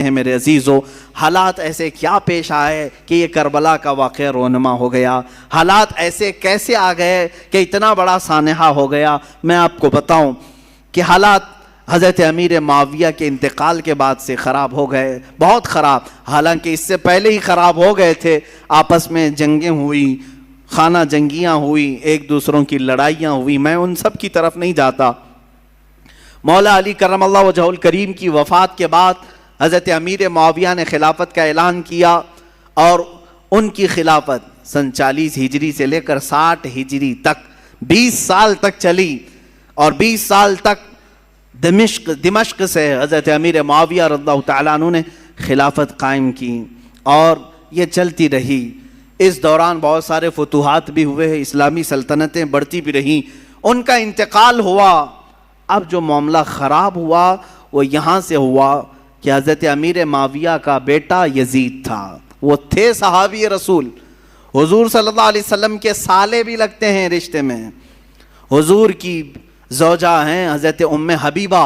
ہیں میرے عزیزو، حالات ایسے کیا پیش آئے کہ یہ کربلا کا واقعہ رونما ہو گیا؟ حالات ایسے کیسے آ گئے کہ اتنا بڑا سانحہ ہو گیا؟ میں آپ کو بتاؤں کہ حالات حضرت امیر معاویہ کے انتقال کے بعد سے خراب ہو گئے، بہت خراب، حالانکہ اس سے پہلے ہی خراب ہو گئے تھے۔ آپس میں جنگیں ہوئی، خانہ جنگیاں ہوئی، ایک دوسروں کی لڑائیاں ہوئی، میں ان سب کی طرف نہیں جاتا۔ مولا علی کرم اللہ وجہہ الکریم کی وفات کے بعد حضرت امیر معاویہ نے خلافت کا اعلان کیا، اور ان کی خلافت سن 40 ہجری سے لے کر 60 ہجری تک 20 سال تک چلی، اور 20 سال تک دمشق سے حضرت امیر معاویہ رضی اللہ تعالیٰ عنہ نے خلافت قائم کی، اور یہ چلتی رہی۔ اس دوران بہت سارے فتوحات بھی ہوئے، اسلامی سلطنتیں بڑھتی بھی رہیں، ان کا انتقال ہوا۔ اب جو معاملہ خراب ہوا وہ یہاں سے ہوا کہ حضرت امیر معاویہ کا بیٹا یزید تھا، وہ تھے صحابی رسول، حضور صلی اللہ علیہ وسلم کے سالے بھی لگتے ہیں رشتے میں، حضور کی زوجہ ہیں حضرت ام حبیبہ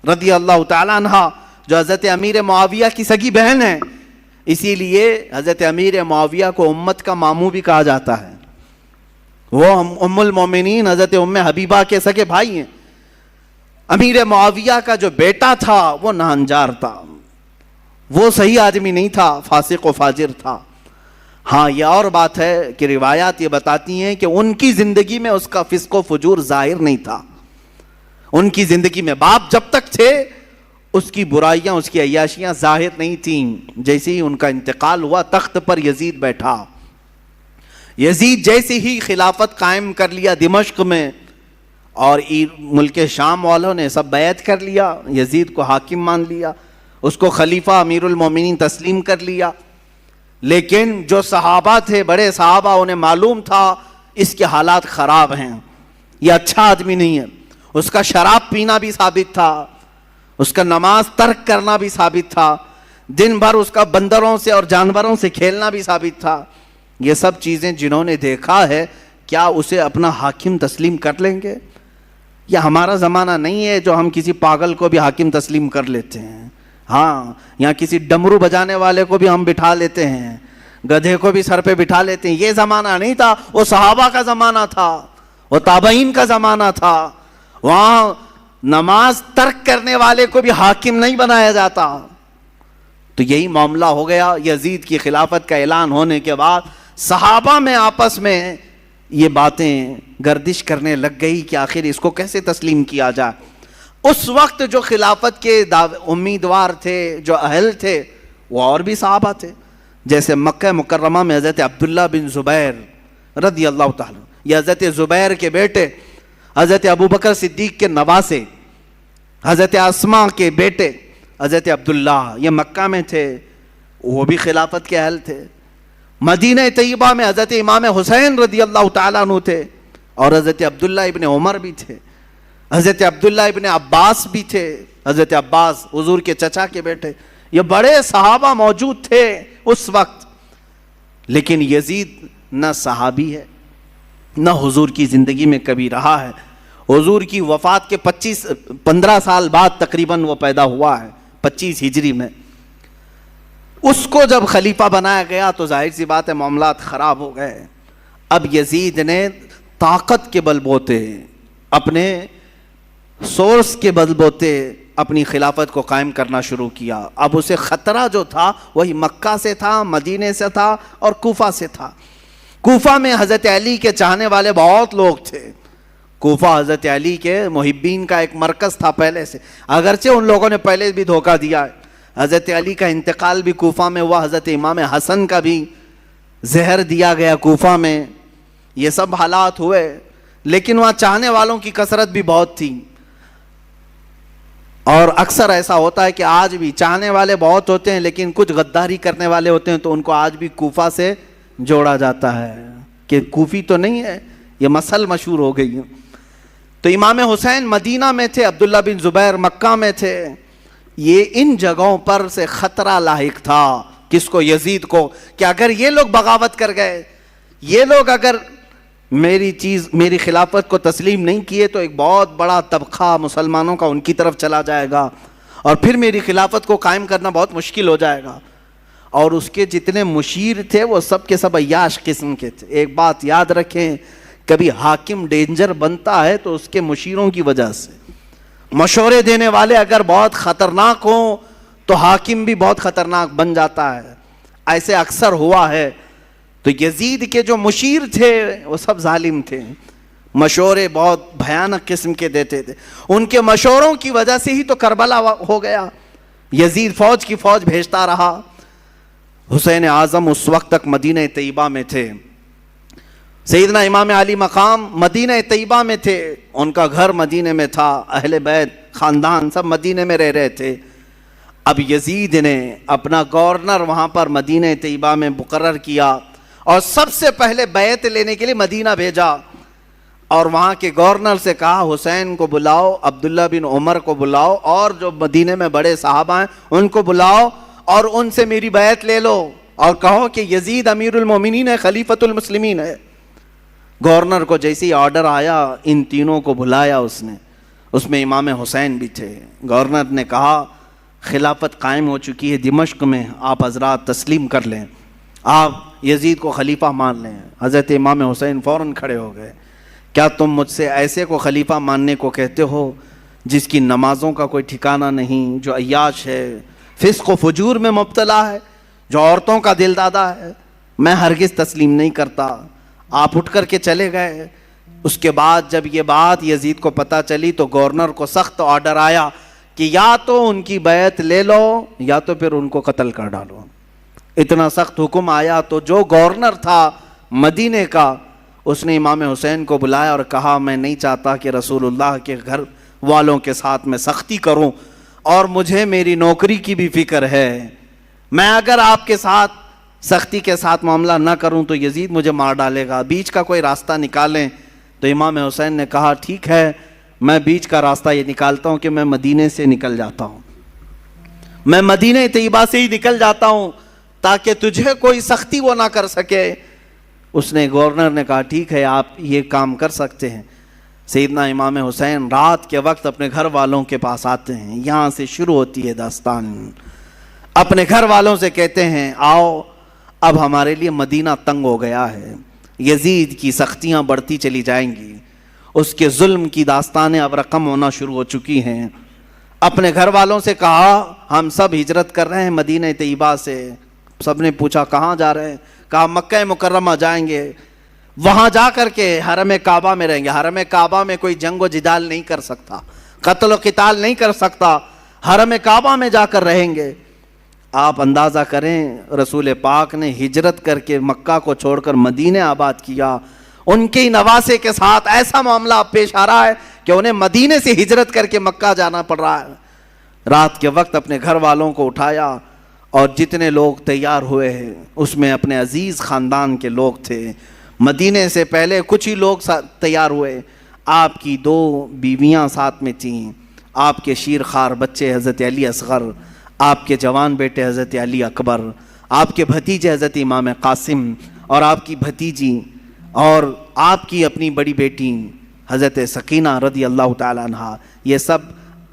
رضی اللہ تعالیٰ عنہ، جو حضرت امیر معاویہ کی سگی بہن ہے، اسی لیے حضرت امیر معاویہ کو امت کا ماموں بھی کہا جاتا ہے۔ وہ ام المومنین حضرت ام حبیبہ کے سگے بھائی ہیں۔ امیر معاویہ کا جو بیٹا تھا وہ ناہنجار تھا، وہ صحیح آدمی نہیں تھا، فاسق و فاجر تھا۔ ہاں، یہ اور بات ہے کہ روایات یہ بتاتی ہیں کہ ان کی زندگی میں اس کا فسق و فجور ظاہر نہیں تھا۔ ان کی زندگی میں باپ جب تک تھے اس کی برائیاں، اس کی عیاشیاں ظاہر نہیں تھیں۔ جیسے ہی ان کا انتقال ہوا، تخت پر یزید بیٹھا۔ یزید جیسے ہی خلافت قائم کر لیا دمشق میں، اور ملک شام والوں نے سب بیعت کر لیا، یزید کو حاکم مان لیا، اس کو خلیفہ امیر المومنین تسلیم کر لیا۔ لیکن جو صحابہ تھے، بڑے صحابہ، انہیں معلوم تھا اس کے حالات خراب ہیں، یہ اچھا آدمی نہیں ہے۔ اس کا شراب پینا بھی ثابت تھا، اس کا نماز ترک کرنا بھی ثابت تھا، دن بھر اس کا بندروں سے اور جانوروں سے کھیلنا بھی ثابت تھا۔ یہ سب چیزیں جنہوں نے دیکھا ہے، کیا اسے اپنا حاکم تسلیم کر لیں گے؟ یہ ہمارا زمانہ نہیں ہے جو ہم کسی پاگل کو بھی حاکم تسلیم کر لیتے ہیں۔ ہاں، یہاں کسی ڈمرو بجانے والے کو بھی ہم بٹھا لیتے ہیں، گدھے کو بھی سر پہ بٹھا لیتے ہیں۔ یہ زمانہ نہیں تھا، وہ صحابہ کا زمانہ تھا، وہ تابعین کا زمانہ تھا۔ وہاں نماز ترک کرنے والے کو بھی حاکم نہیں بنایا جاتا۔ تو یہی معاملہ ہو گیا۔ یزید کی خلافت کا اعلان ہونے کے بعد صحابہ میں آپس میں یہ باتیں گردش کرنے لگ گئی کہ آخر اس کو کیسے تسلیم کیا جائے۔ اس وقت جو خلافت کے امیدوار تھے، جو اہل تھے، وہ اور بھی صحابہ تھے، جیسے مکہ مکرمہ میں حضرت عبداللہ بن زبیر رضی اللہ تعالیٰ، یہ حضرت زبیر کے بیٹے، حضرت ابوبکر صدیق کے نواسے، حضرت اسماء کے بیٹے حضرت عبداللہ، یہ مکہ میں تھے، وہ بھی خلافت کے اہل تھے۔ مدینہ طیبہ میں حضرت امام حسین رضی اللہ تعالیٰ عنہ تھے، اور حضرت عبداللہ ابن عمر بھی تھے، حضرت عبداللہ ابن عباس بھی تھے، حضرت عباس حضور کے چچا کے بیٹے۔ یہ بڑے صحابہ موجود تھے اس وقت۔ لیکن یزید نہ صحابی ہے، نہ حضور کی زندگی میں کبھی رہا ہے۔ حضور کی وفات کے 15 سال بعد تقریباً وہ پیدا ہوا ہے، 25 ہجری میں۔ اس کو جب خلیفہ بنایا گیا تو ظاہر سی بات ہے معاملات خراب ہو گئے۔ اب یزید نے طاقت کے بل بوتے، اپنے سورس کے بل بوتے اپنی خلافت کو قائم کرنا شروع کیا۔ اب اسے خطرہ جو تھا وہی مکہ سے تھا، مدینے سے تھا، اور کوفہ سے تھا۔ کوفہ میں حضرت علی کے چاہنے والے بہت لوگ تھے۔ کوفہ حضرت علی کے محبین کا ایک مرکز تھا پہلے سے، اگرچہ ان لوگوں نے پہلے بھی دھوکہ دیا ہے۔ حضرت علی کا انتقال بھی کوفہ میں ہوا، حضرت امام حسن کا بھی زہر دیا گیا کوفہ میں، یہ سب حالات ہوئے۔ لیکن وہاں چاہنے والوں کی کثرت بھی بہت تھی، اور اکثر ایسا ہوتا ہے کہ آج بھی چاہنے والے بہت ہوتے ہیں لیکن کچھ غداری کرنے والے ہوتے ہیں، تو ان کو آج بھی کوفہ سے جوڑا جاتا ہے کہ کوفی تو نہیں ہے، یہ مسل مشہور ہو گئی ہے۔ تو امام حسین مدینہ میں تھے، عبداللہ بن زبیر مکہ میں تھے۔ یہ ان جگہوں پر سے خطرہ لاحق تھا کس کو؟ یزید کو، کہ اگر یہ لوگ بغاوت کر گئے، یہ لوگ اگر میری خلافت کو تسلیم نہیں کیے، تو ایک بہت بڑا طبقہ مسلمانوں کا ان کی طرف چلا جائے گا، اور پھر میری خلافت کو قائم کرنا بہت مشکل ہو جائے گا. اور اس کے جتنے مشیر تھے وہ سب کے سب عیاش قسم کے تھے. ایک بات یاد رکھیں, کبھی حاکم ڈینجر بنتا ہے تو اس کے مشیروں کی وجہ سے. مشورے دینے والے اگر بہت خطرناک ہوں تو حاکم بھی بہت خطرناک بن جاتا ہے. ایسے اکثر ہوا ہے. تو یزید کے جو مشیر تھے وہ سب ظالم تھے, مشورے بہت بھیانک قسم کے دیتے تھے. ان کے مشوروں کی وجہ سے ہی تو کربلا ہو گیا. یزید فوج کی فوج بھیجتا رہا. حسین اعظم اس وقت تک مدینہ طیبہ میں تھے. سیدنا امام علی مقام مدینہ طیبہ میں تھے, ان کا گھر مدینہ میں تھا, اہل بیت خاندان سب مدینہ میں رہ رہے تھے. اب یزید نے اپنا گورنر وہاں پر مدینہ طیبہ میں مقرر کیا اور سب سے پہلے بیعت لینے کے لیے مدینہ بھیجا. اور وہاں کے گورنر سے کہا حسین کو بلاؤ, عبداللہ بن عمر کو بلاؤ, اور جو مدینہ میں بڑے صحابہ ہیں ان کو بلاؤ اور ان سے میری بیعت لے لو, اور کہو کہ یزید امیر المومنین ہے, خلیفۃ المسلمین ہے. گورنر کو جیسے آرڈر آیا ان تینوں کو بلایا اس نے, اس میں امام حسین بھی تھے. گورنر نے کہا خلافت قائم ہو چکی ہے دمشق میں, آپ حضرات تسلیم کر لیں, آپ یزید کو خلیفہ مان لیں. حضرت امام حسین فوراً کھڑے ہو گئے. کیا تم مجھ سے ایسے کو خلیفہ ماننے کو کہتے ہو جس کی نمازوں کا کوئی ٹھکانہ نہیں, جو عیاش ہے, فسق و فجور میں مبتلا ہے, جو عورتوں کا دل دادا ہے؟ میں ہرگز تسلیم نہیں کرتا. آپ اٹھ کر کے چلے گئے. اس کے بعد جب یہ بات یزید کو پتہ چلی تو گورنر کو سخت آرڈر آیا کہ یا تو ان کی بیعت لے لو یا تو پھر ان کو قتل کر ڈالو. اتنا سخت حکم آیا تو جو گورنر تھا مدینے کا اس نے امام حسین کو بلایا اور کہا میں نہیں چاہتا کہ رسول اللہ کے گھر والوں کے ساتھ میں سختی کروں, اور مجھے میری نوکری کی بھی فکر ہے. میں اگر آپ کے ساتھ سختی کے ساتھ معاملہ نہ کروں تو یزید مجھے مار ڈالے گا, بیچ کا کوئی راستہ نکالیں. تو امام حسین نے کہا ٹھیک ہے, میں بیچ کا راستہ یہ نکالتا ہوں کہ میں مدینے سے نکل جاتا ہوں, میں مدینہ طیبہ سے ہی نکل جاتا ہوں تاکہ تجھے کوئی سختی وہ نہ کر سکے. اس نے گورنر نے کہا ٹھیک ہے آپ یہ کام کر سکتے ہیں. سیدنا امام حسین رات کے وقت اپنے گھر والوں کے پاس آتے ہیں. یہاں سے شروع ہوتی ہے داستان. اپنے گھر والوں سے کہتے ہیں آؤ اب ہمارے لیے مدینہ تنگ ہو گیا ہے, یزید کی سختیاں بڑھتی چلی جائیں گی, اس کے ظلم کی داستانیں اب رقم ہونا شروع ہو چکی ہیں. اپنے گھر والوں سے کہا ہم سب ہجرت کر رہے ہیں مدینہ طیبہ سے. سب نے پوچھا کہاں جا رہے ہیں؟ کہا مکہ مکرمہ جائیں گے, وہاں جا کر کے حرم کعبہ میں رہیں گے. حرم کعبہ میں کوئی جنگ و جدال نہیں کر سکتا, قتل و قتال نہیں کر سکتا, حرم کعبہ میں جا کر رہیں گے. آپ اندازہ کریں رسول پاک نے ہجرت کر کے مکہ کو چھوڑ کر مدینہ آباد کیا. ان کے نواسے کے ساتھ ایسا معاملہ پیش آ رہا ہے کہ انہیں مدینے سے ہجرت کر کے مکہ جانا پڑ رہا ہے. رات کے وقت اپنے گھر والوں کو اٹھایا اور جتنے لوگ تیار ہوئے ہیں اس میں اپنے عزیز خاندان کے لوگ تھے. مدینے سے پہلے کچھ ہی لوگ تیار ہوئے. آپ کی 2 بیویاں ساتھ میں تھیں, آپ کے شیر خوار بچے حضرت علی اصغر, آپ کے جوان بیٹے حضرت علی اکبر, آپ کے بھتیجے حضرت امام قاسم, اور آپ کی بھتیجی, اور آپ کی اپنی بڑی بیٹی حضرت سکینہ رضی اللہ تعالیٰ عنہا. یہ سب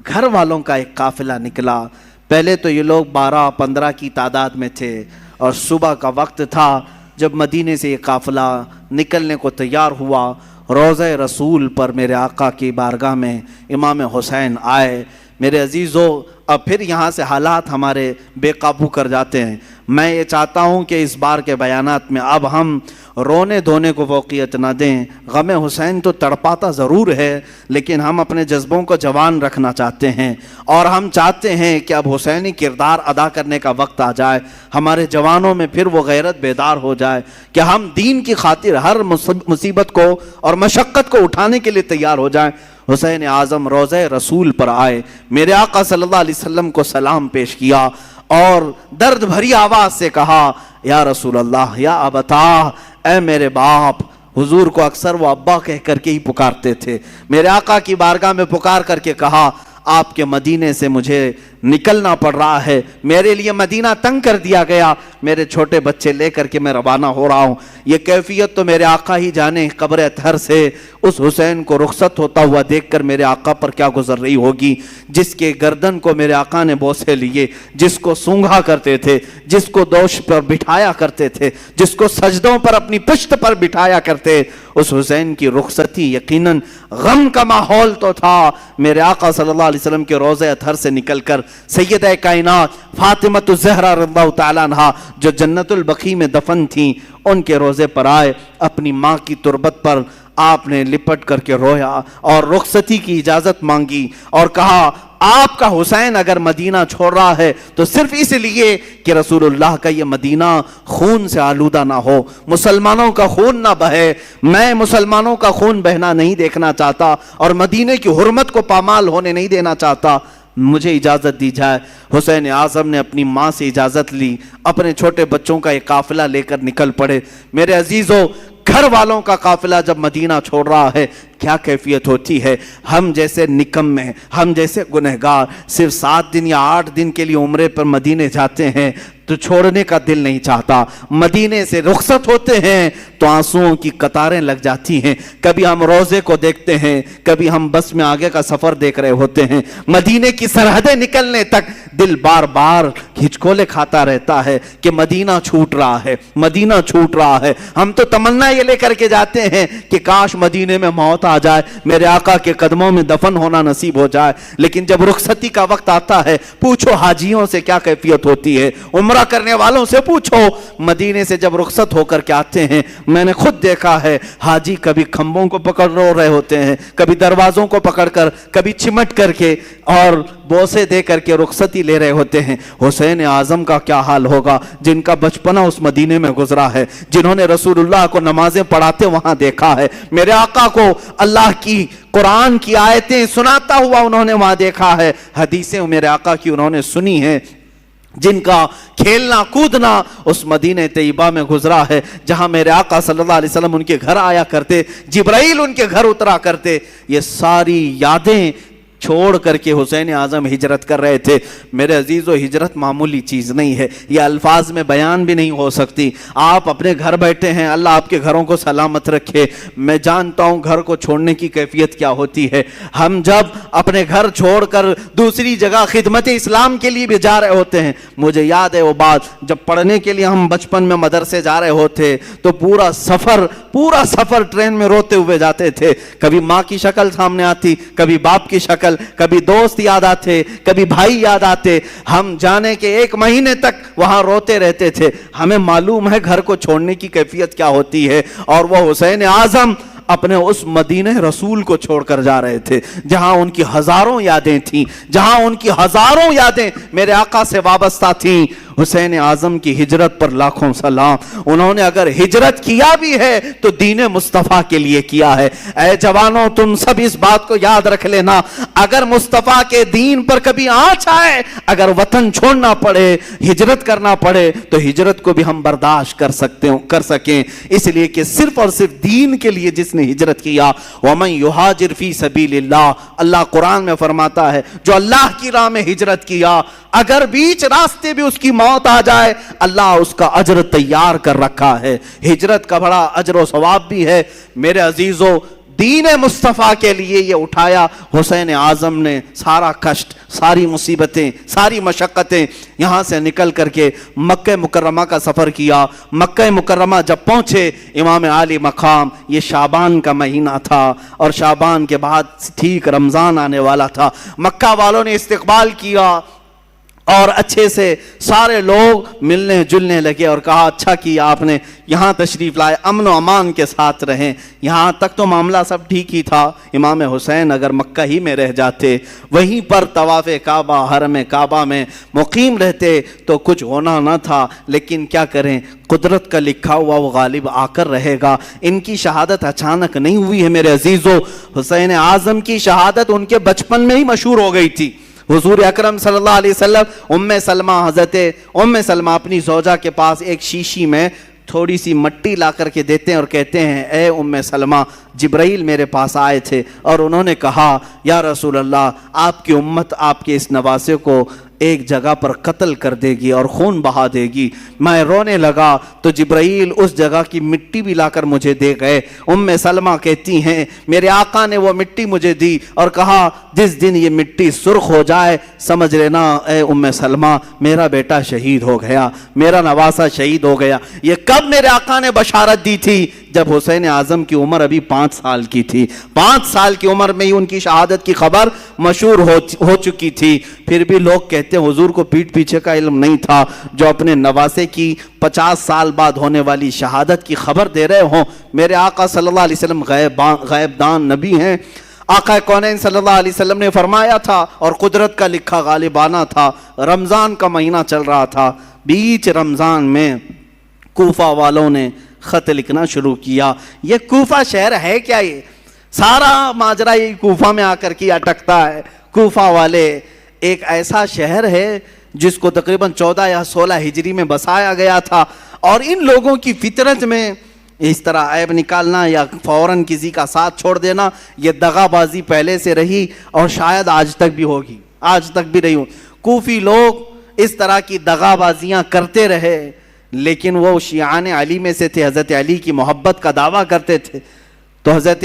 گھر والوں کا ایک قافلہ نکلا. پہلے تو یہ لوگ 12-15 کی تعداد میں تھے, اور صبح کا وقت تھا جب مدینے سے یہ قافلہ نکلنے کو تیار ہوا. روضہ رسول پر میرے آقا کی بارگاہ میں امام حسین آئے. میرے عزیزو اب پھر یہاں سے حالات ہمارے بے قابو کر جاتے ہیں. میں یہ چاہتا ہوں کہ اس بار کے بیانات میں اب ہم رونے دھونے کو فوقیت نہ دیں. غم حسین تو تڑپاتا ضرور ہے, لیکن ہم اپنے جذبوں کو جوان رکھنا چاہتے ہیں, اور ہم چاہتے ہیں کہ اب حسینی کردار ادا کرنے کا وقت آ جائے. ہمارے جوانوں میں پھر وہ غیرت بیدار ہو جائے کہ ہم دین کی خاطر ہر مصیبت کو اور مشقت کو اٹھانے کے لیے تیار ہو جائیں. حسین اعظم روضہ رسول پر آئے, میرے آقا صلی اللہ علیہ وسلم کو سلام پیش کیا اور درد بھری آواز سے کہا یا رسول اللہ, یا ابتا, اے میرے باپ. حضور کو اکثر وہ ابا کہہ کر کے ہی پکارتے تھے. میرے آقا کی بارگاہ میں پکار کر کے کہا آپ کے مدینے سے مجھے نکلنا پڑ رہا ہے, میرے لیے مدینہ تنگ کر دیا گیا, میرے چھوٹے بچے لے کر کے میں روانہ ہو رہا ہوں. یہ کیفیت تو میرے آقا ہی جانے. قبر اطہر سے اس حسین کو رخصت ہوتا ہوا دیکھ کر میرے آقا پر کیا گزر رہی ہوگی, جس کے گردن کو میرے آقا نے بوسے لیے, جس کو سونگھا کرتے تھے, جس کو دوش پر بٹھایا کرتے تھے, جس کو سجدوں پر اپنی پشت پر بٹھایا کرتے. اس حسین کی رخصتی یقیناً غم کا ماحول تو تھا. میرے آقا صلی اللہ علیہ وسلم کے روضہ اطہر سے نکل کر سیدہ کائنات فاطمہ الزہرا رضی اللہ تعالیٰ عنہا جو جنت البقیع میں دفن تھیں, ان کے روضے پر آئے. اپنی ماں کی تربت پر آپ نے لپٹ کر کے رویا اور رخصتی کی اجازت مانگی اور کہا آپ کا حسین اگر مدینہ چھوڑ رہا ہے تو صرف اس لیے کہ رسول اللہ کا یہ مدینہ خون سے آلودہ نہ ہو, مسلمانوں کا خون نہ بہے. میں مسلمانوں کا خون بہنا نہیں دیکھنا چاہتا اور مدینے کی حرمت کو پامال ہونے نہیں دینا چاہتا, مجھے اجازت دی جائے. حسین اعظم نے اپنی ماں سے اجازت لی, اپنے چھوٹے بچوں کا ایک قافلہ لے کر نکل پڑے. میرے عزیزوں, گھر والوں کا قافلہ جب مدینہ چھوڑ رہا ہے کیا کیفیت ہوتی ہے. ہم جیسے نکمے, ہم جیسے گنہگار صرف 7 دن یا 8 دن کے لیے عمرے پر مدینے جاتے ہیں تو چھوڑنے کا دل نہیں چاہتا. مدینے سے رخصت ہوتے ہیں تو آنسوؤں کی قطاریں لگ جاتی ہیں. کبھی ہم روزے کو دیکھتے ہیں, کبھی ہم بس میں آگے کا سفر دیکھ رہے ہوتے ہیں. مدینے کی سرحدیں نکلنے تک دل بار بار ہچکولے کھاتا رہتا ہے کہ مدینہ چھوٹ رہا ہے, مدینہ چھوٹ رہا ہے. ہم تو تمنا یہ لے کر کے جاتے ہیں کہ کاش مدینے میں موت آ جائے, میرے آقا کے قدموں میں دفن ہونا نصیب ہو جائے. لیکن جب رخصتی کا وقت آتا ہے, پوچھو حاجیوں سے کیا کیفیت ہوتی ہے, عمرہ کرنے والوں سے پوچھو. مدینے سے جب رخصت ہو کر کے آتے ہیں, میں نے خود دیکھا ہے حاجی کبھی کھمبوں کو پکڑ رہے ہوتے ہیں, کبھی دروازوں کو پکڑ کر, کبھی چمٹ کر کے اور بوسے دے کر کے رخصتی لے رہے ہوتے ہیں. حسین اعظم کا کیا حال ہوگا جن کا بچپنا اس مدینے میں گزرا ہے, جنہوں نے رسول اللہ کو نمازیں پڑھاتے وہاں دیکھا ہے, میرے آقا کو اللہ کی قرآن کی آیتیں سناتا ہوا انہوں نے وہاں دیکھا ہے, حدیثیں میرے آقا کی انہوں نے سنی ہیں, جن کا کھیلنا کودنا اس مدینہ طیبہ میں گزرا ہے جہاں میرے آقا صلی اللہ علیہ وسلم ان کے گھر آیا کرتے, جبرائیل ان کے گھر اترا کرتے. یہ ساری یادیں چھوڑ کر کے حسین اعظم ہجرت کر رہے تھے. میرے عزیزو, ہجرت معمولی چیز نہیں ہے, یہ الفاظ میں بیان بھی نہیں ہو سکتی. آپ اپنے گھر بیٹھے ہیں, اللہ آپ کے گھروں کو سلامت رکھے. میں جانتا ہوں گھر کو چھوڑنے کی کیفیت کیا ہوتی ہے. ہم جب اپنے گھر چھوڑ کر دوسری جگہ خدمت اسلام کے لیے بھی جا رہے ہوتے ہیں, مجھے یاد ہے وہ بات جب پڑھنے کے لیے ہم بچپن میں مدرسے جا رہے ہوتے تو پورا سفر ٹرین میں روتے ہوئے جاتے تھے. کبھی ماں کی شکل سامنے آتی, کبھی باپ کی شکل, کبھی دوست یاد آتے, کبھی بھائی یاد آتے. ہم جانے کے 1 مہینے تک وہاں روتے رہتے تھے. ہمیں معلوم ہے گھر کو چھوڑنے کی کیفیت کیا ہوتی ہے. اور وہ حسین اعظم اپنے اس مدینہ رسول کو چھوڑ کر جا رہے تھے جہاں ان کی ہزاروں یادیں تھیں, جہاں ان کی ہزاروں یادیں میرے آقا سے وابستہ تھیں. حسین اعظم کی ہجرت پر لاکھوں سلام. انہوں نے اگر ہجرت کیا بھی ہے تو دین مصطفیٰ کے لیے کیا ہے. اے جوانوں, تم سب اس بات کو یاد رکھ لینا, اگر مصطفیٰ کے دین پر کبھی آنچ آئے, اگر وطن چھوڑنا پڑے, ہجرت کرنا پڑے, تو ہجرت کو بھی ہم برداشت کر سکیں, اس لیے کہ صرف اور صرف دین کے لیے جس نے ہجرت کیا. وَمَن يُهَاجِرْ فِي سَبِيلِ اللَّهِ, اللہ قرآن میں فرماتا ہے جو اللہ کی راہ میں ہجرت کیا, اگر بیچ راستے بھی اس کی موت آ جائے, اللہ اس کا اجر تیار کر رکھا ہے. ہجرت کا بڑا اجر و ثواب بھی ہے. میرے عزیزو, دین مصطفیٰ کے لیے یہ اٹھایا حسین اعظم نے سارا کشٹ, ساری مصیبتیں, ساری مشقتیں. یہاں سے نکل کر کے مکہ مکرمہ کا سفر کیا. مکہ مکرمہ جب پہنچے, امام عالی مقام, یہ شعبان کا مہینہ تھا اور شعبان کے بعد ٹھیک رمضان آنے والا تھا. مکہ والوں نے استقبال کیا اور اچھے سے سارے لوگ ملنے جلنے لگے اور کہا اچھا کیا آپ نے یہاں تشریف لائے, امن و امان کے ساتھ رہیں. یہاں تک تو معاملہ سب ٹھیک ہی تھا. امام حسین اگر مکہ ہی میں رہ جاتے, وہیں پر طواف کعبہ, حرم کعبہ میں مقیم رہتے تو کچھ ہونا نہ تھا. لیکن کیا کریں, قدرت کا لکھا ہوا وہ غالب آ کر رہے گا. ان کی شہادت اچانک نہیں ہوئی ہے میرے عزیزو. حسین اعظم کی شہادت ان کے بچپن میں ہی مشہور ہو گئی تھی. حضور اکرم صلی اللہ علیہ وسلم حضرت ام سلمہ اپنی زوجہ کے پاس ایک شیشی میں تھوڑی سی مٹی لا کر کے دیتے ہیں اور کہتے ہیں اے ام سلمہ جبرائیل میرے پاس آئے تھے اور انہوں نے کہا یا رسول اللہ آپ کی امت آپ کے اس نواسے کو ایک جگہ پر قتل کر دے گی اور خون بہا دے گی۔ میں رونے لگا تو جبرائیل اس جگہ کی مٹی بھی لا کر مجھے دے گئے۔ سلمہ کہتی ہیں میرے آقا نے وہ مٹی مجھے دی اور کہا جس دن یہ مٹی سرخ ہو جائے سمجھ لینا اے سلمہ میرا بیٹا شہید ہو گیا، میرا نواسہ شہید ہو گیا۔ یہ کب میرے آقا نے بشارت دی تھی؟ جب حسین اعظم کی عمر ابھی 5 سال کی تھی۔ 5 سال کی عمر میں ہی ان کی شہادت کی خبر مشہور ہو چکی تھی۔ پھر بھی لوگ کہتے ہیں حضور کو پیٹھ پیچھے کا علم نہیں تھا، جو اپنے نواسے کی 50 سال بعد ہونے والی شہادت کی خبر دے رہے ہوں۔ میرے آقا صلی اللہ علیہ وسلم غیب دان نبی ہیں۔ آقا کونین صلی اللہ علیہ وسلم نے فرمایا تھا اور قدرت کا لکھا غالبانہ تھا، رمضان کا مہینہ چل رہا تھا، بیچ رمضان میں کوفہ والوں نے خط لکھنا شروع کیا۔ یہ کوفہ شہر ہے کیا؟ یہ سارا ماجرا یہ کوفہ میں آ کر کے اٹکتا ہے۔ کوفہ والے ایک ایسا شہر ہے جس کو تقریباً 14 یا 16 ہجری میں بسایا گیا تھا، اور ان لوگوں کی فطرت میں اس طرح عیب نکالنا یا فوراً کسی کا ساتھ چھوڑ دینا یہ دغا بازی پہلے سے رہی اور شاید آج تک بھی ہوگی، آج تک بھی رہی ہوں۔ کوفی لوگ اس طرح کی دغا بازیاں کرتے رہے، لیکن وہ شیعان علی میں سے تھے، حضرت علی کی محبت کا دعویٰ کرتے تھے۔ تو حضرت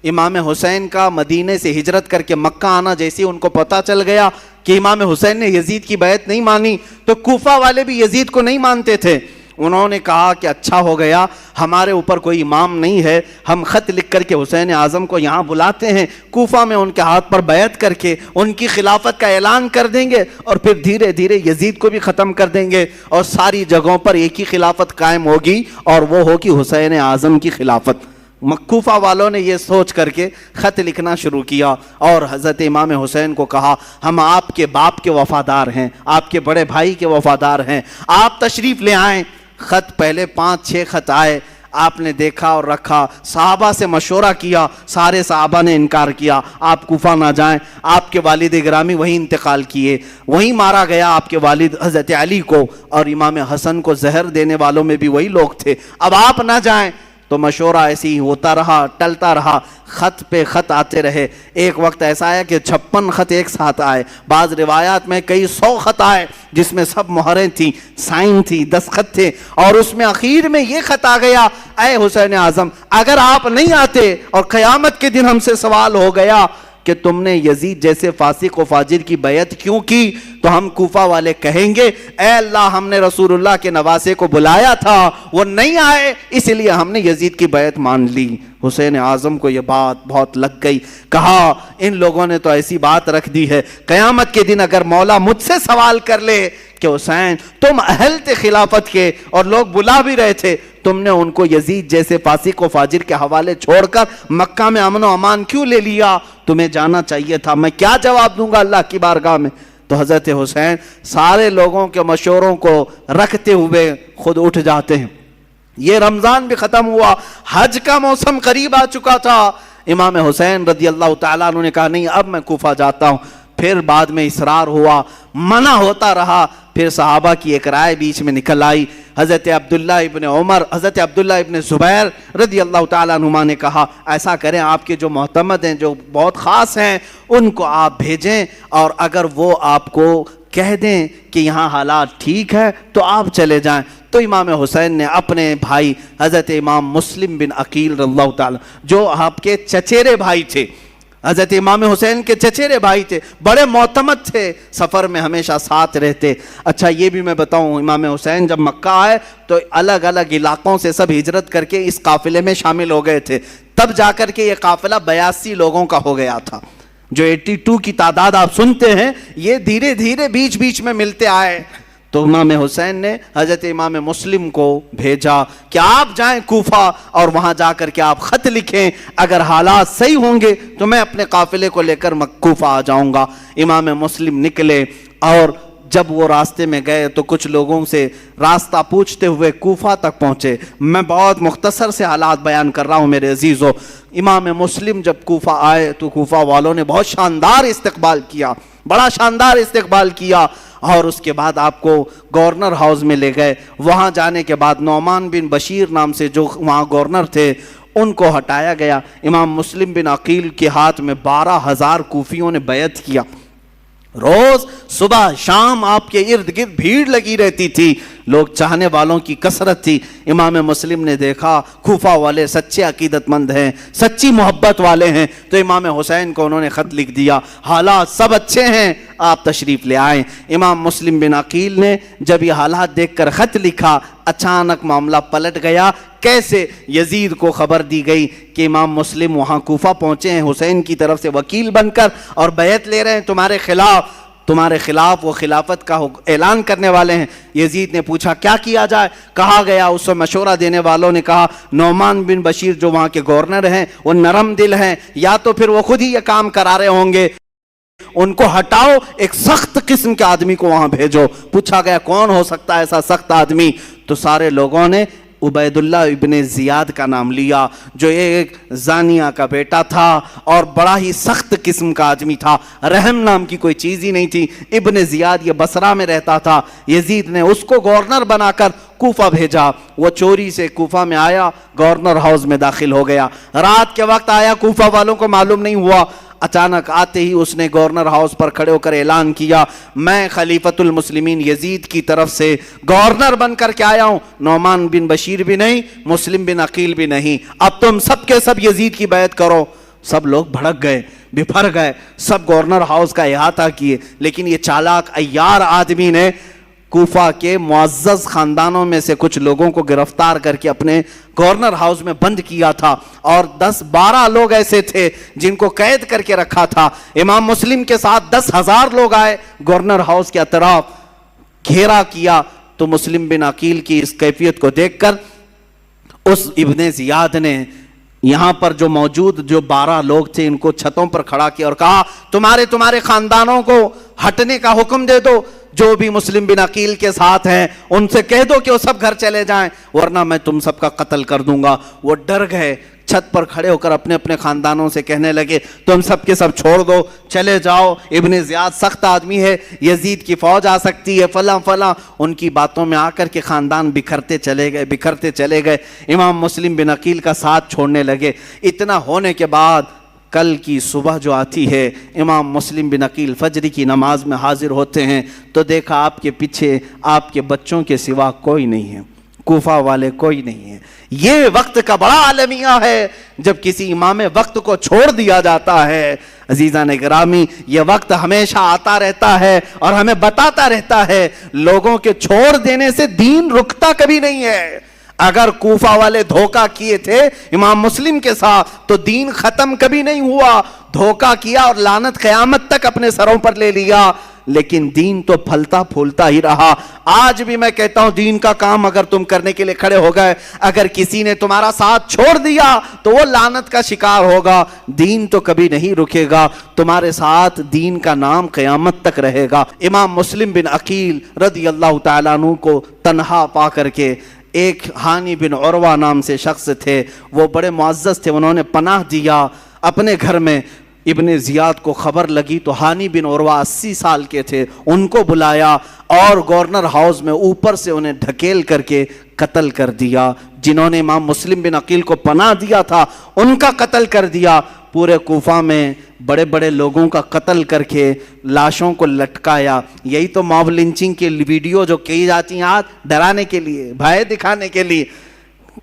امام حسین کا مدینے سے ہجرت کر کے مکہ آنا جیسے ان کو پتہ چل گیا کہ امام حسین نے یزید کی بیعت نہیں مانی، تو کوفہ والے بھی یزید کو نہیں مانتے تھے۔ انہوں نے کہا کہ اچھا ہو گیا ہمارے اوپر کوئی امام نہیں ہے، ہم خط لکھ کر کے حسین اعظم کو یہاں بلاتے ہیں، کوفہ میں ان کے ہاتھ پر بیعت کر کے ان کی خلافت کا اعلان کر دیں گے، اور پھر دھیرے دھیرے یزید کو بھی ختم کر دیں گے، اور ساری جگہوں پر ایک ہی خلافت قائم ہوگی، اور وہ ہوگی حسین اعظم کی خلافت۔ کوفہ والوں نے یہ سوچ کر کے خط لکھنا شروع کیا اور حضرت امام حسین کو کہا ہم آپ کے باپ کے وفادار ہیں، آپ کے بڑے بھائی کے وفادار ہیں، آپ تشریف لے آئیں۔ خط پہلے 5-6 خط آئے، آپ نے دیکھا اور رکھا، صحابہ سے مشورہ کیا، سارے صحابہ نے انکار کیا، آپ کوفہ نہ جائیں۔ آپ کے والد گرامی وہیں انتقال کیے، وہیں مارا گیا آپ کے والد حضرت علی کو، اور امام حسن کو زہر دینے والوں میں بھی وہی لوگ تھے، اب آپ نہ جائیں۔ تو مشورہ ایسے ہی ہوتا رہا، ٹلتا رہا، خط پہ خط آتے رہے۔ ایک وقت ایسا آیا کہ 56 خط ایک ساتھ آئے، بعض روایات میں کئی 100 خط آئے جس میں سب مہریں تھیں، سائن تھی، دستخط تھے، اور اس میں اخیر میں یہ خط آ گیا اے حسین اعظم اگر آپ نہیں آتے اور قیامت کے دن ہم سے سوال ہو گیا کہ تم نے یزید جیسے فاسق و فاجر کی بیعت کیوں کی، تو ہم کوفہ والے کہیں گے اے اللہ ہم نے رسول اللہ کے نواسے کو بلایا تھا، وہ نہیں آئے، اس لیے ہم نے یزید کی بیعت مان لی۔ حسین اعظم کو یہ بات بہت لگ گئی، کہا ان لوگوں نے تو ایسی بات رکھ دی ہے، قیامت کے دن اگر مولا مجھ سے سوال کر لے کہ حسین تم اہل تھے خلافت کے اور لوگ بلا بھی رہے تھے، تم نے ان کو یزید جیسے فاسق و فاجر کے حوالے چھوڑ کر مکہ میں امن و امان کیوں لے لیا؟ تمہیں جانا چاہیے تھا، میں کیا جواب دوں گا اللہ کی بارگاہ میں؟ تو حضرت حسین سارے لوگوں کے مشوروں کو رکھتے ہوئے خود اٹھ جاتے ہیں۔ یہ رمضان بھی ختم ہوا، حج کا موسم قریب آ چکا تھا، امام حسین رضی اللہ تعالیٰ عنہ نے کہا نہیں اب میں کوفہ جاتا ہوں۔ پھر بعد میں اصرار ہوا، منع ہوتا رہا، پھر صحابہ کی ایک رائے بیچ میں نکل آئی، حضرت عبداللہ ابن عمر، حضرت عبداللہ ابن زبیر رضی اللہ تعالیٰ عنہما نے کہا ایسا کریں آپ کے جو معتمد ہیں جو بہت خاص ہیں ان کو آپ بھیجیں، اور اگر وہ آپ کو کہہ دیں کہ یہاں حالات ٹھیک ہے تو آپ چلے جائیں۔ تو امام حسین نے اپنے بھائی حضرت امام مسلم بن عقیل رضی اللہ تعالیٰ جو آپ کے چچیرے بھائی تھے، حضرت امام حسین کے چچیرے بھائی تھے، بڑے معتمد تھے، سفر میں ہمیشہ ساتھ رہتے۔ اچھا یہ بھی میں بتاؤں، امام حسین جب مکہ آئے تو الگ الگ علاقوں سے سب ہجرت کر کے اس قافلے میں شامل ہو گئے تھے، تب جا کر کے یہ قافلہ 82 لوگوں کا ہو گیا تھا۔ جو 82 کی تعداد آپ سنتے ہیں یہ دھیرے دھیرے بیچ بیچ میں ملتے آئے۔ تو امام حسین نے حضرت امام مسلم کو بھیجا کہ آپ جائیں کوفہ اور وہاں جا کر کے آپ خط لکھیں، اگر حالات صحیح ہوں گے تو میں اپنے قافلے کو لے کر کوفہ آ جاؤں گا۔ امام مسلم نکلے اور جب وہ راستے میں گئے تو کچھ لوگوں سے راستہ پوچھتے ہوئے کوفہ تک پہنچے۔ میں بہت مختصر سے حالات بیان کر رہا ہوں میرے عزیزو۔ امام مسلم جب کوفہ آئے تو کوفہ والوں نے بہت شاندار استقبال کیا، بڑا شاندار استقبال کیا، اور اس کے بعد آپ کو گورنر ہاؤس میں لے گئے۔ وہاں جانے کے بعد نعمان بن بشیر نام سے جو وہاں گورنر تھے ان کو ہٹایا گیا۔ امام مسلم بن عقیل کے ہاتھ میں 12,000 کوفیوں نے بیعت کیا۔ روز صبح شام آپ کے ارد گرد بھیڑ لگی رہتی تھی، لوگ چاہنے والوں کی کثرت تھی۔ امام مسلم نے دیکھا کوفہ والے سچے عقیدت مند ہیں، سچی محبت والے ہیں، تو امام حسین کو انہوں نے خط لکھ دیا، حالات سب اچھے ہیں، آپ تشریف لے آئیں۔ امام مسلم بن عقیل نے جب یہ حالات دیکھ کر خط لکھا، اچانک معاملہ پلٹ گیا۔ کیسے؟ یزید کو خبر دی گئی کہ امام مسلم وہاں کوفہ پہنچے ہیں حسین کی طرف سے وکیل بن کر اور بیعت لے رہے ہیں تمہارے خلاف وہ خلافت کا اعلان کرنے والے ہیں۔ یزید نے پوچھا کیا کیا جائے؟ کہا گیا، اس سے مشورہ دینے والوں نے کہا نعمان بن بشیر جو وہاں کے گورنر ہیں وہ نرم دل ہیں، یا تو پھر وہ خود ہی یہ کام کرا رہے ہوں گے، ان کو ہٹاؤ، ایک سخت قسم کے آدمی کو وہاں بھیجو۔ پوچھا گیا کون ہو سکتا ہے ایسا سخت آدمی؟ تو سارے لوگوں نے عبید اللہ ابن زیاد کا نام لیا، جو ایک زانیہ کا بیٹا تھا اور بڑا ہی سخت قسم کا آدمی تھا، رحم نام کی کوئی چیز ہی نہیں تھی۔ ابن زیاد یہ بصرہ میں رہتا تھا، یزید نے اس کو گورنر بنا کر کوفہ بھیجا۔ وہ چوری سے کوفہ میں آیا، گورنر ہاؤس میں داخل ہو گیا، رات کے وقت آیا، کوفہ والوں کو معلوم نہیں ہوا۔ اچانک آتے ہی اس نے گورنر ہاؤس پر کھڑے ہو کر اعلان کیا، میں خلیفۃ المسلمین یزید کی طرف سے گورنر بن کر کے آیا ہوں، نعمان بن بشیر بھی نہیں، مسلم بن عقیل بھی نہیں، اب تم سب کے سب یزید کی بیعت کرو۔ سب لوگ بھڑک گئے، بپھر گئے، سب گورنر ہاؤس کا احاطہ کیے، لیکن یہ چالاک عیار آدمی نے کوفہ کے معزز خاندانوں میں سے کچھ لوگوں کو گرفتار کر کے اپنے گورنر ہاؤس میں بند کیا تھا، اور 10-12 لوگ ایسے تھے جن کو قید کر کے رکھا تھا۔ امام مسلم کے ساتھ 10,000 لوگ آئے، گورنر ہاؤس کے اطراف گھیرا کیا۔ تو مسلم بن عقیل کی اس کیفیت کو دیکھ کر اس ابن زیاد نے یہاں پر جو موجود جو 12 لوگ تھے ان کو چھتوں پر کھڑا کیا اور کہا تمہارے خاندانوں کو ہٹنے کا حکم دے دو، جو بھی مسلم بن عقیل کے ساتھ ہیں ان سے کہہ دو کہ وہ سب گھر چلے جائیں، ورنہ میں تم سب کا قتل کر دوں گا۔ وہ ڈر گئے، چھت پر کھڑے ہو کر اپنے اپنے خاندانوں سے کہنے لگے تم سب کے سب چھوڑ دو، چلے جاؤ، ابن زیاد سخت آدمی ہے، یزید کی فوج آ سکتی ہے، فلاں فلاں۔ ان کی باتوں میں آ کر کے خاندان بکھرتے چلے گئے، امام مسلم بن عقیل کا ساتھ چھوڑنے لگے۔ اتنا ہونے کے بعد کل کی صبح جو آتی ہے، امام مسلم بن عقیل فجر کی نماز میں حاضر ہوتے ہیں تو دیکھا آپ کے پیچھے آپ کے بچوں کے سوا کوئی نہیں ہے، کوفہ والے کوئی نہیں ہے۔ یہ وقت کا بڑا عالمیہ ہے جب کسی امام وقت کو چھوڑ دیا جاتا ہے۔ عزیزان گرامی، یہ وقت ہمیشہ آتا رہتا ہے اور ہمیں بتاتا رہتا ہے لوگوں کے چھوڑ دینے سے دین رکتا کبھی نہیں ہے۔ اگر کوفہ والے دھوکہ کیے تھے امام مسلم کے ساتھ تو دین ختم کبھی نہیں ہوا، دھوکہ کیا اور لعنت قیامت تک اپنے سروں پر لے لیا، لیکن دین تو پھلتا پھولتا ہی رہا۔ آج بھی میں کہتا ہوں دین کا کام اگر تم کرنے کے لیے کھڑے ہو گئے، اگر کسی نے تمہارا ساتھ چھوڑ دیا تو وہ لعنت کا شکار ہوگا، دین تو کبھی نہیں رکے گا، تمہارے ساتھ دین کا نام قیامت تک رہے گا۔ امام مسلم بن عقیل رضی اللہ تعالیٰ عنہ کو تنہا پا کر کے ایک ہانی بن عروہ نام سے شخص تھے، وہ بڑے معزز تھے، انہوں نے پناہ دیا اپنے گھر میں۔ ابن زیاد کو خبر لگی تو ہانی بن عروہ 80 سال کے تھے، ان کو بلایا اور گورنر ہاؤس میں اوپر سے انہیں ڈھکیل کر کے قتل کر دیا۔ جنہوں نے امام مسلم بن عقیل کو پناہ دیا تھا ان کا قتل کر دیا۔ پورے کوفہ میں بڑے بڑے لوگوں کا قتل کر کے لاشوں کو لٹکایا۔ یہی تو موب لنچنگ کے ویڈیو جو کی جاتی ہیں آج ڈرانے کے لیے، بھائے دکھانے کے لیے،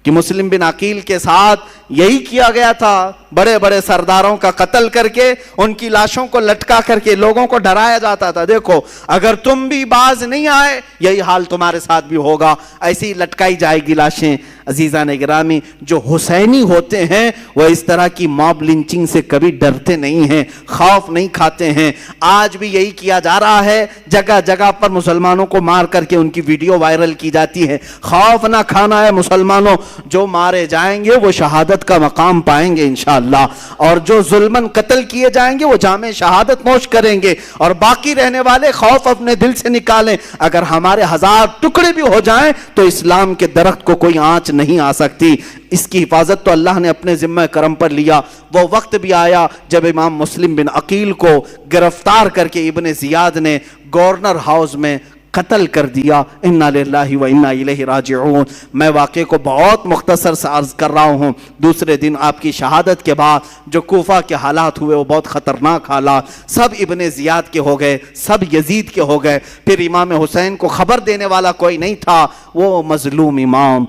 کہ مسلم بن عقیل کے ساتھ یہی کیا گیا تھا، بڑے بڑے سرداروں کا قتل کر کے ان کی لاشوں کو لٹکا کر کے لوگوں کو ڈرایا جاتا تھا، دیکھو اگر تم بھی باز نہیں آئے یہی حال تمہارے ساتھ بھی ہوگا، ایسی لٹکائی جائے گی لاشیں۔ عزیزان گرامی، جو حسینی ہوتے ہیں وہ اس طرح کی موب لنچنگ سے کبھی ڈرتے نہیں ہیں، خوف نہیں کھاتے ہیں۔ آج بھی یہی کیا جا رہا ہے، جگہ جگہ پر مسلمانوں کو مار کر کے ان کی ویڈیو وائرل کی جاتی ہے۔ خوف نہ کھانا ہے مسلمانوں، جو مارے جائیں گے وہ شہادت کا مقام پائیں گے انشاءاللہ، اور جو ظلماً قتل کیے جائیں گے وہ جامع شہادت نوش کریں گے، اور باقی رہنے والے خوف اپنے دل سے نکالیں۔ اگر ہمارے 1000 ٹکڑے بھی ہو جائیں تو اسلام کے درخت کو کوئی آنچ نہیں آ سکتی، اس کی حفاظت تو اللہ نے اپنے ذمہ کرم پر لیا۔ وہ وقت بھی آیا جب امام مسلم بن عقیل کو گرفتار کر کے ابن زیاد نے گورنر ہاؤس میں قتل کر دیا۔ انا للہ و انا الیہ راجعون۔ میں واقعے کو بہت مختصر سے عرض کر رہا ہوں۔ دوسرے دن آپ کی شہادت کے بعد جو کوفہ کے حالات ہوئے وہ بہت خطرناک حالات، سب ابن زیاد کے ہو گئے، سب یزید کے ہو گئے۔ پھر امام حسین کو خبر دینے والا کوئی نہیں تھا۔ وہ مظلوم امام،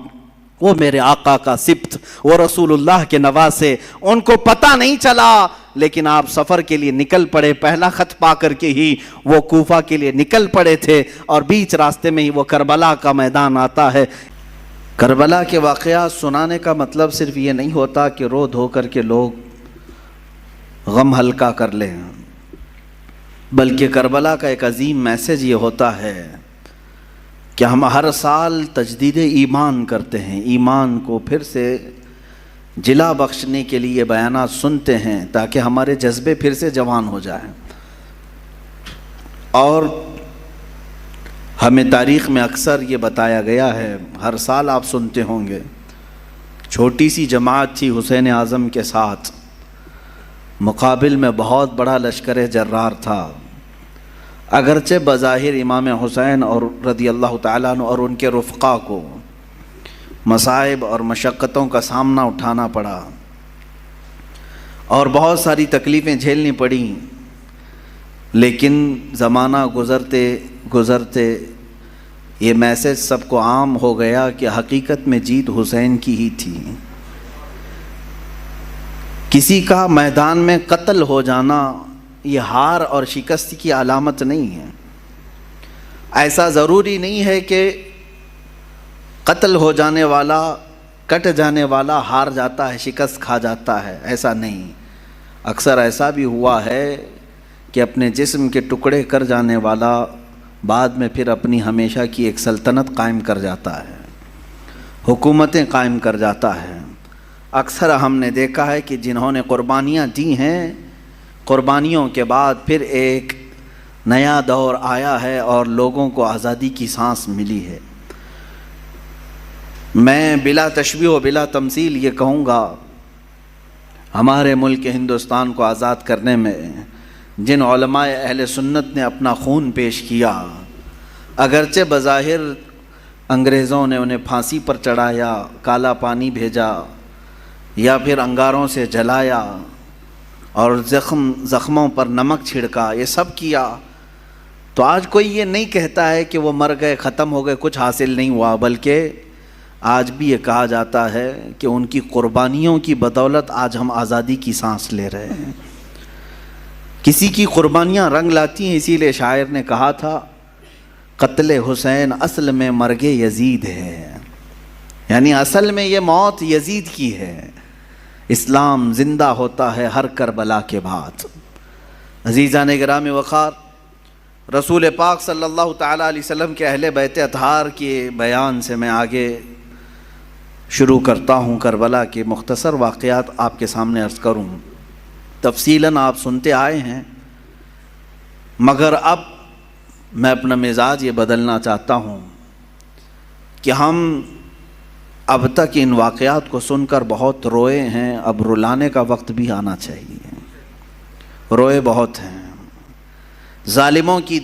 وہ میرے آقا کا سبط، وہ رسول اللہ کے نواسے، ان کو پتہ نہیں چلا، لیکن آپ سفر کے لیے نکل پڑے۔ پہلا خط پا کر کے ہی وہ کوفہ کے لیے نکل پڑے تھے، اور بیچ راستے میں ہی وہ کربلا کا میدان آتا ہے۔ کربلا کے واقعات سنانے کا مطلب صرف یہ نہیں ہوتا کہ رو دھو کر کے لوگ غم ہلکا کر لیں، بلکہ کربلا کا ایک عظیم میسج یہ ہوتا ہے کہ ہم ہر سال تجدید ایمان کرتے ہیں، ایمان کو پھر سے جلا بخشنے کے لیے بیانات سنتے ہیں تاکہ ہمارے جذبے پھر سے جوان ہو جائیں۔ اور ہمیں تاریخ میں اکثر یہ بتایا گیا ہے، ہر سال آپ سنتے ہوں گے، چھوٹی سی جماعت تھی حسین اعظم کے ساتھ، مقابل میں بہت بڑا لشکر جرار تھا۔ اگرچہ بظاہر امام حسین اور رضی اللہ تعالیٰ عنہ اور ان کے رفقا کو مصائب اور مشقتوں کا سامنا اٹھانا پڑا اور بہت ساری تکلیفیں جھیلنی پڑیں، لیکن زمانہ گزرتے گزرتے یہ میسج سب کو عام ہو گیا کہ حقیقت میں جیت حسین کی ہی تھی۔ کسی کا میدان میں قتل ہو جانا یہ ہار اور شکست کی علامت نہیں ہے۔ ایسا ضروری نہیں ہے کہ قتل ہو جانے والا، کٹ جانے والا ہار جاتا ہے، شکست کھا جاتا ہے، ایسا نہیں۔ اکثر ایسا بھی ہوا ہے کہ اپنے جسم کے ٹکڑے کر جانے والا بعد میں پھر اپنی ہمیشہ کی ایک سلطنت قائم کر جاتا ہے، حکومتیں قائم کر جاتا ہے۔ اکثر ہم نے دیکھا ہے کہ جنہوں نے قربانیاں دی ہیں، قربانیوں کے بعد پھر ایک نیا دور آیا ہے اور لوگوں کو آزادی کی سانس ملی ہے۔ میں بلا تشبیہ و بلا تمثیل یہ کہوں گا، ہمارے ملک ہندوستان کو آزاد کرنے میں جن علماء اہل سنت نے اپنا خون پیش کیا، اگرچہ بظاہر انگریزوں نے انہیں پھانسی پر چڑھایا، کالا پانی بھیجا یا پھر انگاروں سے جلایا اور زخموں پر نمک چھڑکا، یہ سب کیا، تو آج کوئی یہ نہیں کہتا ہے کہ وہ مر گئے، ختم ہو گئے، کچھ حاصل نہیں ہوا، بلکہ آج بھی یہ کہا جاتا ہے کہ ان کی قربانیوں کی بدولت آج ہم آزادی کی سانس لے رہے ہیں۔ کسی کی قربانیاں رنگ لاتی ہیں، اسی لیے شاعر نے کہا تھا قتل حسین اصل میں مرگ یزید ہے، یعنی اصل میں یہ موت یزید کی ہے۔ اسلام زندہ ہوتا ہے ہر کربلا کے بعد۔ عزیزان گرامی وقار، رسول پاک صلی اللہ تعالیٰ علیہ وسلم کے اہل بیت اطہار کے بیان سے میں آگے شروع کرتا ہوں۔ کربلا کے مختصر واقعات آپ کے سامنے عرض کروں، تفصیلاً آپ سنتے آئے ہیں، مگر اب میں اپنا مزاج یہ بدلنا چاہتا ہوں کہ ہم اب تک ان واقعات کو سن کر بہت روئے ہیں، اب رلانے کا وقت بھی آنا چاہیے۔ روئے بہت ہیں، ظالموں کی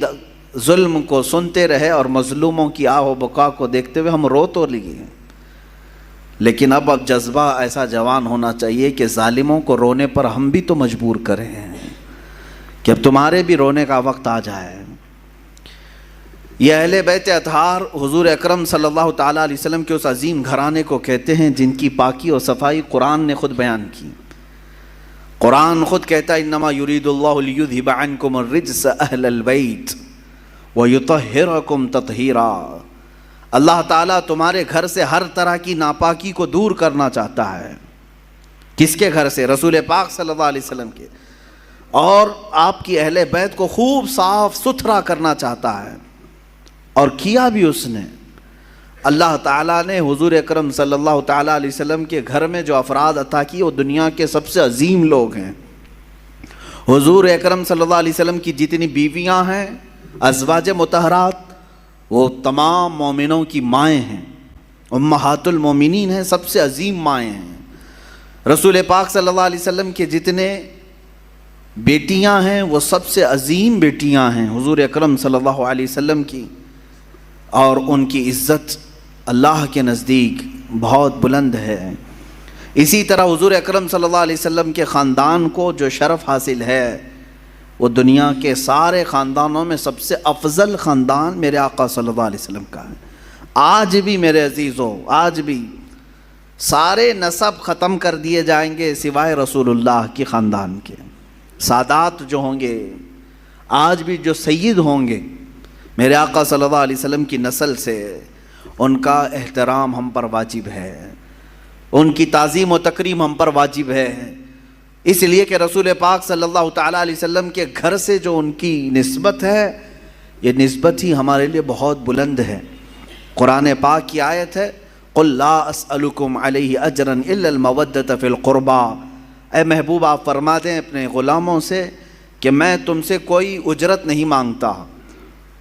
ظلم کو سنتے رہے اور مظلوموں کی آہ و بکا کو دیکھتے ہوئے ہم رو تو لیے، لیکن اب جذبہ ایسا جوان ہونا چاہیے کہ ظالموں کو رونے پر ہم بھی تو مجبور کریں کہ اب تمہارے بھی رونے کا وقت آ جائے۔ یہ اہل بیت اطہار حضور اکرم صلی اللہ تعالیٰ علیہ وسلم کے اس عظیم گھرانے کو کہتے ہیں جن کی پاکی اور صفائی قرآن نے خود بیان کی۔ قرآن خود کہتا ہے انما یرید اللہ لیذھب عنکم الرجس اہل البیت ویطہرکم تطہیرا۔ اللہ تعالیٰ تمہارے گھر سے ہر طرح کی ناپاکی کو دور کرنا چاہتا ہے۔ کس کے گھر سے؟ رسول پاک صلی اللہ علیہ وسلم کے، اور آپ کی اہل بیت کو خوب صاف ستھرا کرنا چاہتا ہے، اور کیا بھی اس نے۔ اللہ تعالیٰ نے حضور اکرم صلی اللہ تعالیٰ علیہ وسلم کے گھر میں جو افراد عطا کیے وہ دنیا کے سب سے عظیم لوگ ہیں۔ حضور اکرم صلی اللہ علیہ وسلم کی جتنی بیویاں ہیں ازواج مطہرات، وہ تمام مومنوں کی مائیں ہیں، امہات المومنین ہیں، سب سے عظیم مائیں ہیں۔ رسول پاک صلی اللہ علیہ وسلم کے جتنے بیٹیاں ہیں وہ سب سے عظیم بیٹیاں ہیں حضور اکرم صلی اللہ علیہ وسلم کی۔ اور ان کی عزت اللہ کے نزدیک بہت بلند ہے۔ اسی طرح حضور اکرم صلی اللہ علیہ وسلم کے خاندان کو جو شرف حاصل ہے وہ دنیا کے سارے خاندانوں میں سب سے افضل خاندان میرے آقا صلی اللہ علیہ وسلم کا ہے۔ آج بھی میرے عزیزو، آج بھی سارے نسب ختم کر دیے جائیں گے سوائے رسول اللہ کی خاندان کے۔ سادات جو ہوں گے، آج بھی جو سید ہوں گے میرے آقا صلی اللہ علیہ وسلم کی نسل سے، ان کا احترام ہم پر واجب ہے، ان کی تعظیم و تکریم ہم پر واجب ہے، اس لیے کہ رسول پاک صلی اللہ تعالیٰ علیہ وسلم کے گھر سے جو ان کی نسبت ہے، یہ نسبت ہی ہمارے لیے بہت بلند ہے۔ قرآن پاک کی آیت ہے قُلْ لَا أَسْأَلُكُمْ عَلَيْهِ أَجْرًا إِلَّا الْمَوَدَّةَ فِي الْقُرْبَى، اے محبوب آپ فرما دیں اپنے غلاموں سے کہ میں تم سے کوئی اجرت نہیں مانگتا۔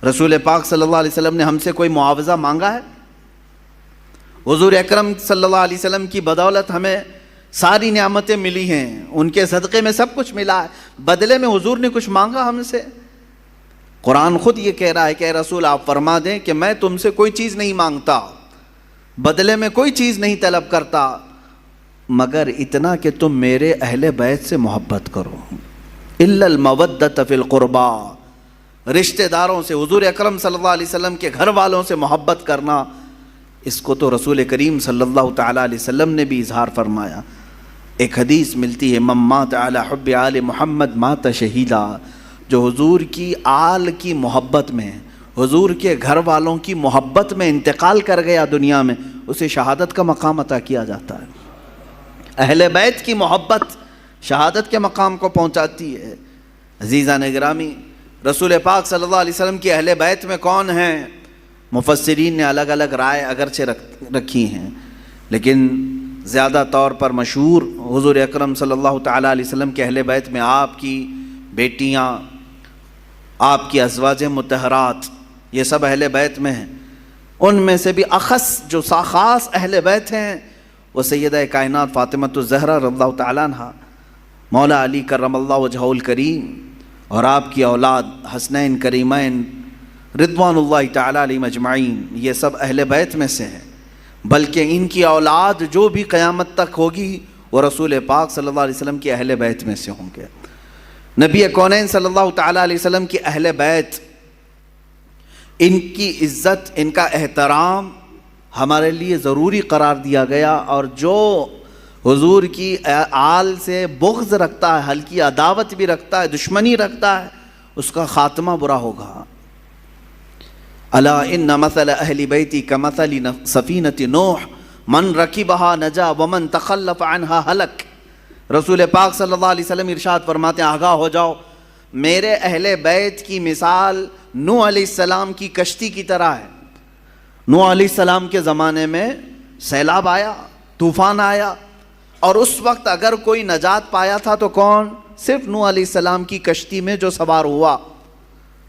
رسول پاک صلی اللہ علیہ وسلم نے ہم سے کوئی معاوضہ مانگا ہے؟ حضور اکرم صلی اللہ علیہ وسلم کی بدولت ہمیں ساری نعمتیں ملی ہیں، ان کے صدقے میں سب کچھ ملا ہے، بدلے میں حضور نے کچھ مانگا ہم سے؟ قرآن خود یہ کہہ رہا ہے کہ اے رسول آپ فرما دیں کہ میں تم سے کوئی چیز نہیں مانگتا، بدلے میں کوئی چیز نہیں طلب کرتا، مگر اتنا کہ تم میرے اہل بیت سے محبت کرو۔ الا المودۃ فی القربا، رشتہ داروں سے، حضور اکرم صلی اللہ علیہ وسلم کے گھر والوں سے محبت کرنا، اس کو تو رسول کریم صلی اللہ تعالیٰ علیہ وسلم نے بھی اظہار فرمایا۔ ایک حدیث ملتی ہے من مات علی حب آل محمد مات شہیدا، جو حضور کی آل کی محبت میں، حضور کے گھر والوں کی محبت میں انتقال کر گیا دنیا میں، اسے شہادت کا مقام عطا کیا جاتا ہے۔ اہل بیت کی محبت شہادت کے مقام کو پہنچاتی ہے۔ عزیزان گرامی، رسول پاک صلی اللہ علیہ وسلم کی اہل بیت میں کون ہیں؟ مفسرین نے الگ الگ رائے اگرچہ رکھی ہیں، لیکن زیادہ طور پر مشہور حضور اکرم صلی اللہ تعالیٰ علیہ وسلم کے اہل بیت میں آپ کی بیٹیاں، آپ کی ازواج مطہرات، یہ سب اہل بیت میں ہیں۔ ان میں سے بھی اخص جو خاص اہل بیت ہیں وہ سیدہ کائنات فاطمہ الزہرا رضی اللہ تعالیٰ عنہا، مولا علی کرم اللہ وجہہ الکریم، اور آپ کی اولاد حسنین کریمین رضوان اللہ تعالیٰ علیہم اجمعین، یہ سب اہل بیت میں سے ہیں۔ بلکہ ان کی اولاد جو بھی قیامت تک ہوگی وہ رسول پاک صلی اللہ علیہ وسلم کی اہل بیت میں سے ہوں گے۔ نبی کونین صلی اللہ تعالیٰ علیہ وسلم کی اہل بیت، ان کی عزت، ان کا احترام ہمارے لیے ضروری قرار دیا گیا، اور جو حضور کی آل سے بغض رکھتا ہے، ہلکی عداوت بھی رکھتا ہے، دشمنی رکھتا ہے، اس کا خاتمہ برا ہوگا۔ الا ان مثل اہل بیتی کمثل سفینۃ نوح من رکبها نجا ومن تخلف عنها ہلک۔ رسول پاک صلی اللہ علیہ وسلم ارشاد فرماتے ہیں آگاہ ہو جاؤ، میرے اہل بیت کی مثال نوح علیہ السلام کی کشتی کی طرح ہے۔ نوح علیہ السلام کے زمانے میں سیلاب آیا، طوفان آیا، اور اس وقت اگر کوئی نجات پایا تھا تو کون؟ صرف نوح علیہ السلام کی کشتی میں جو سوار ہوا،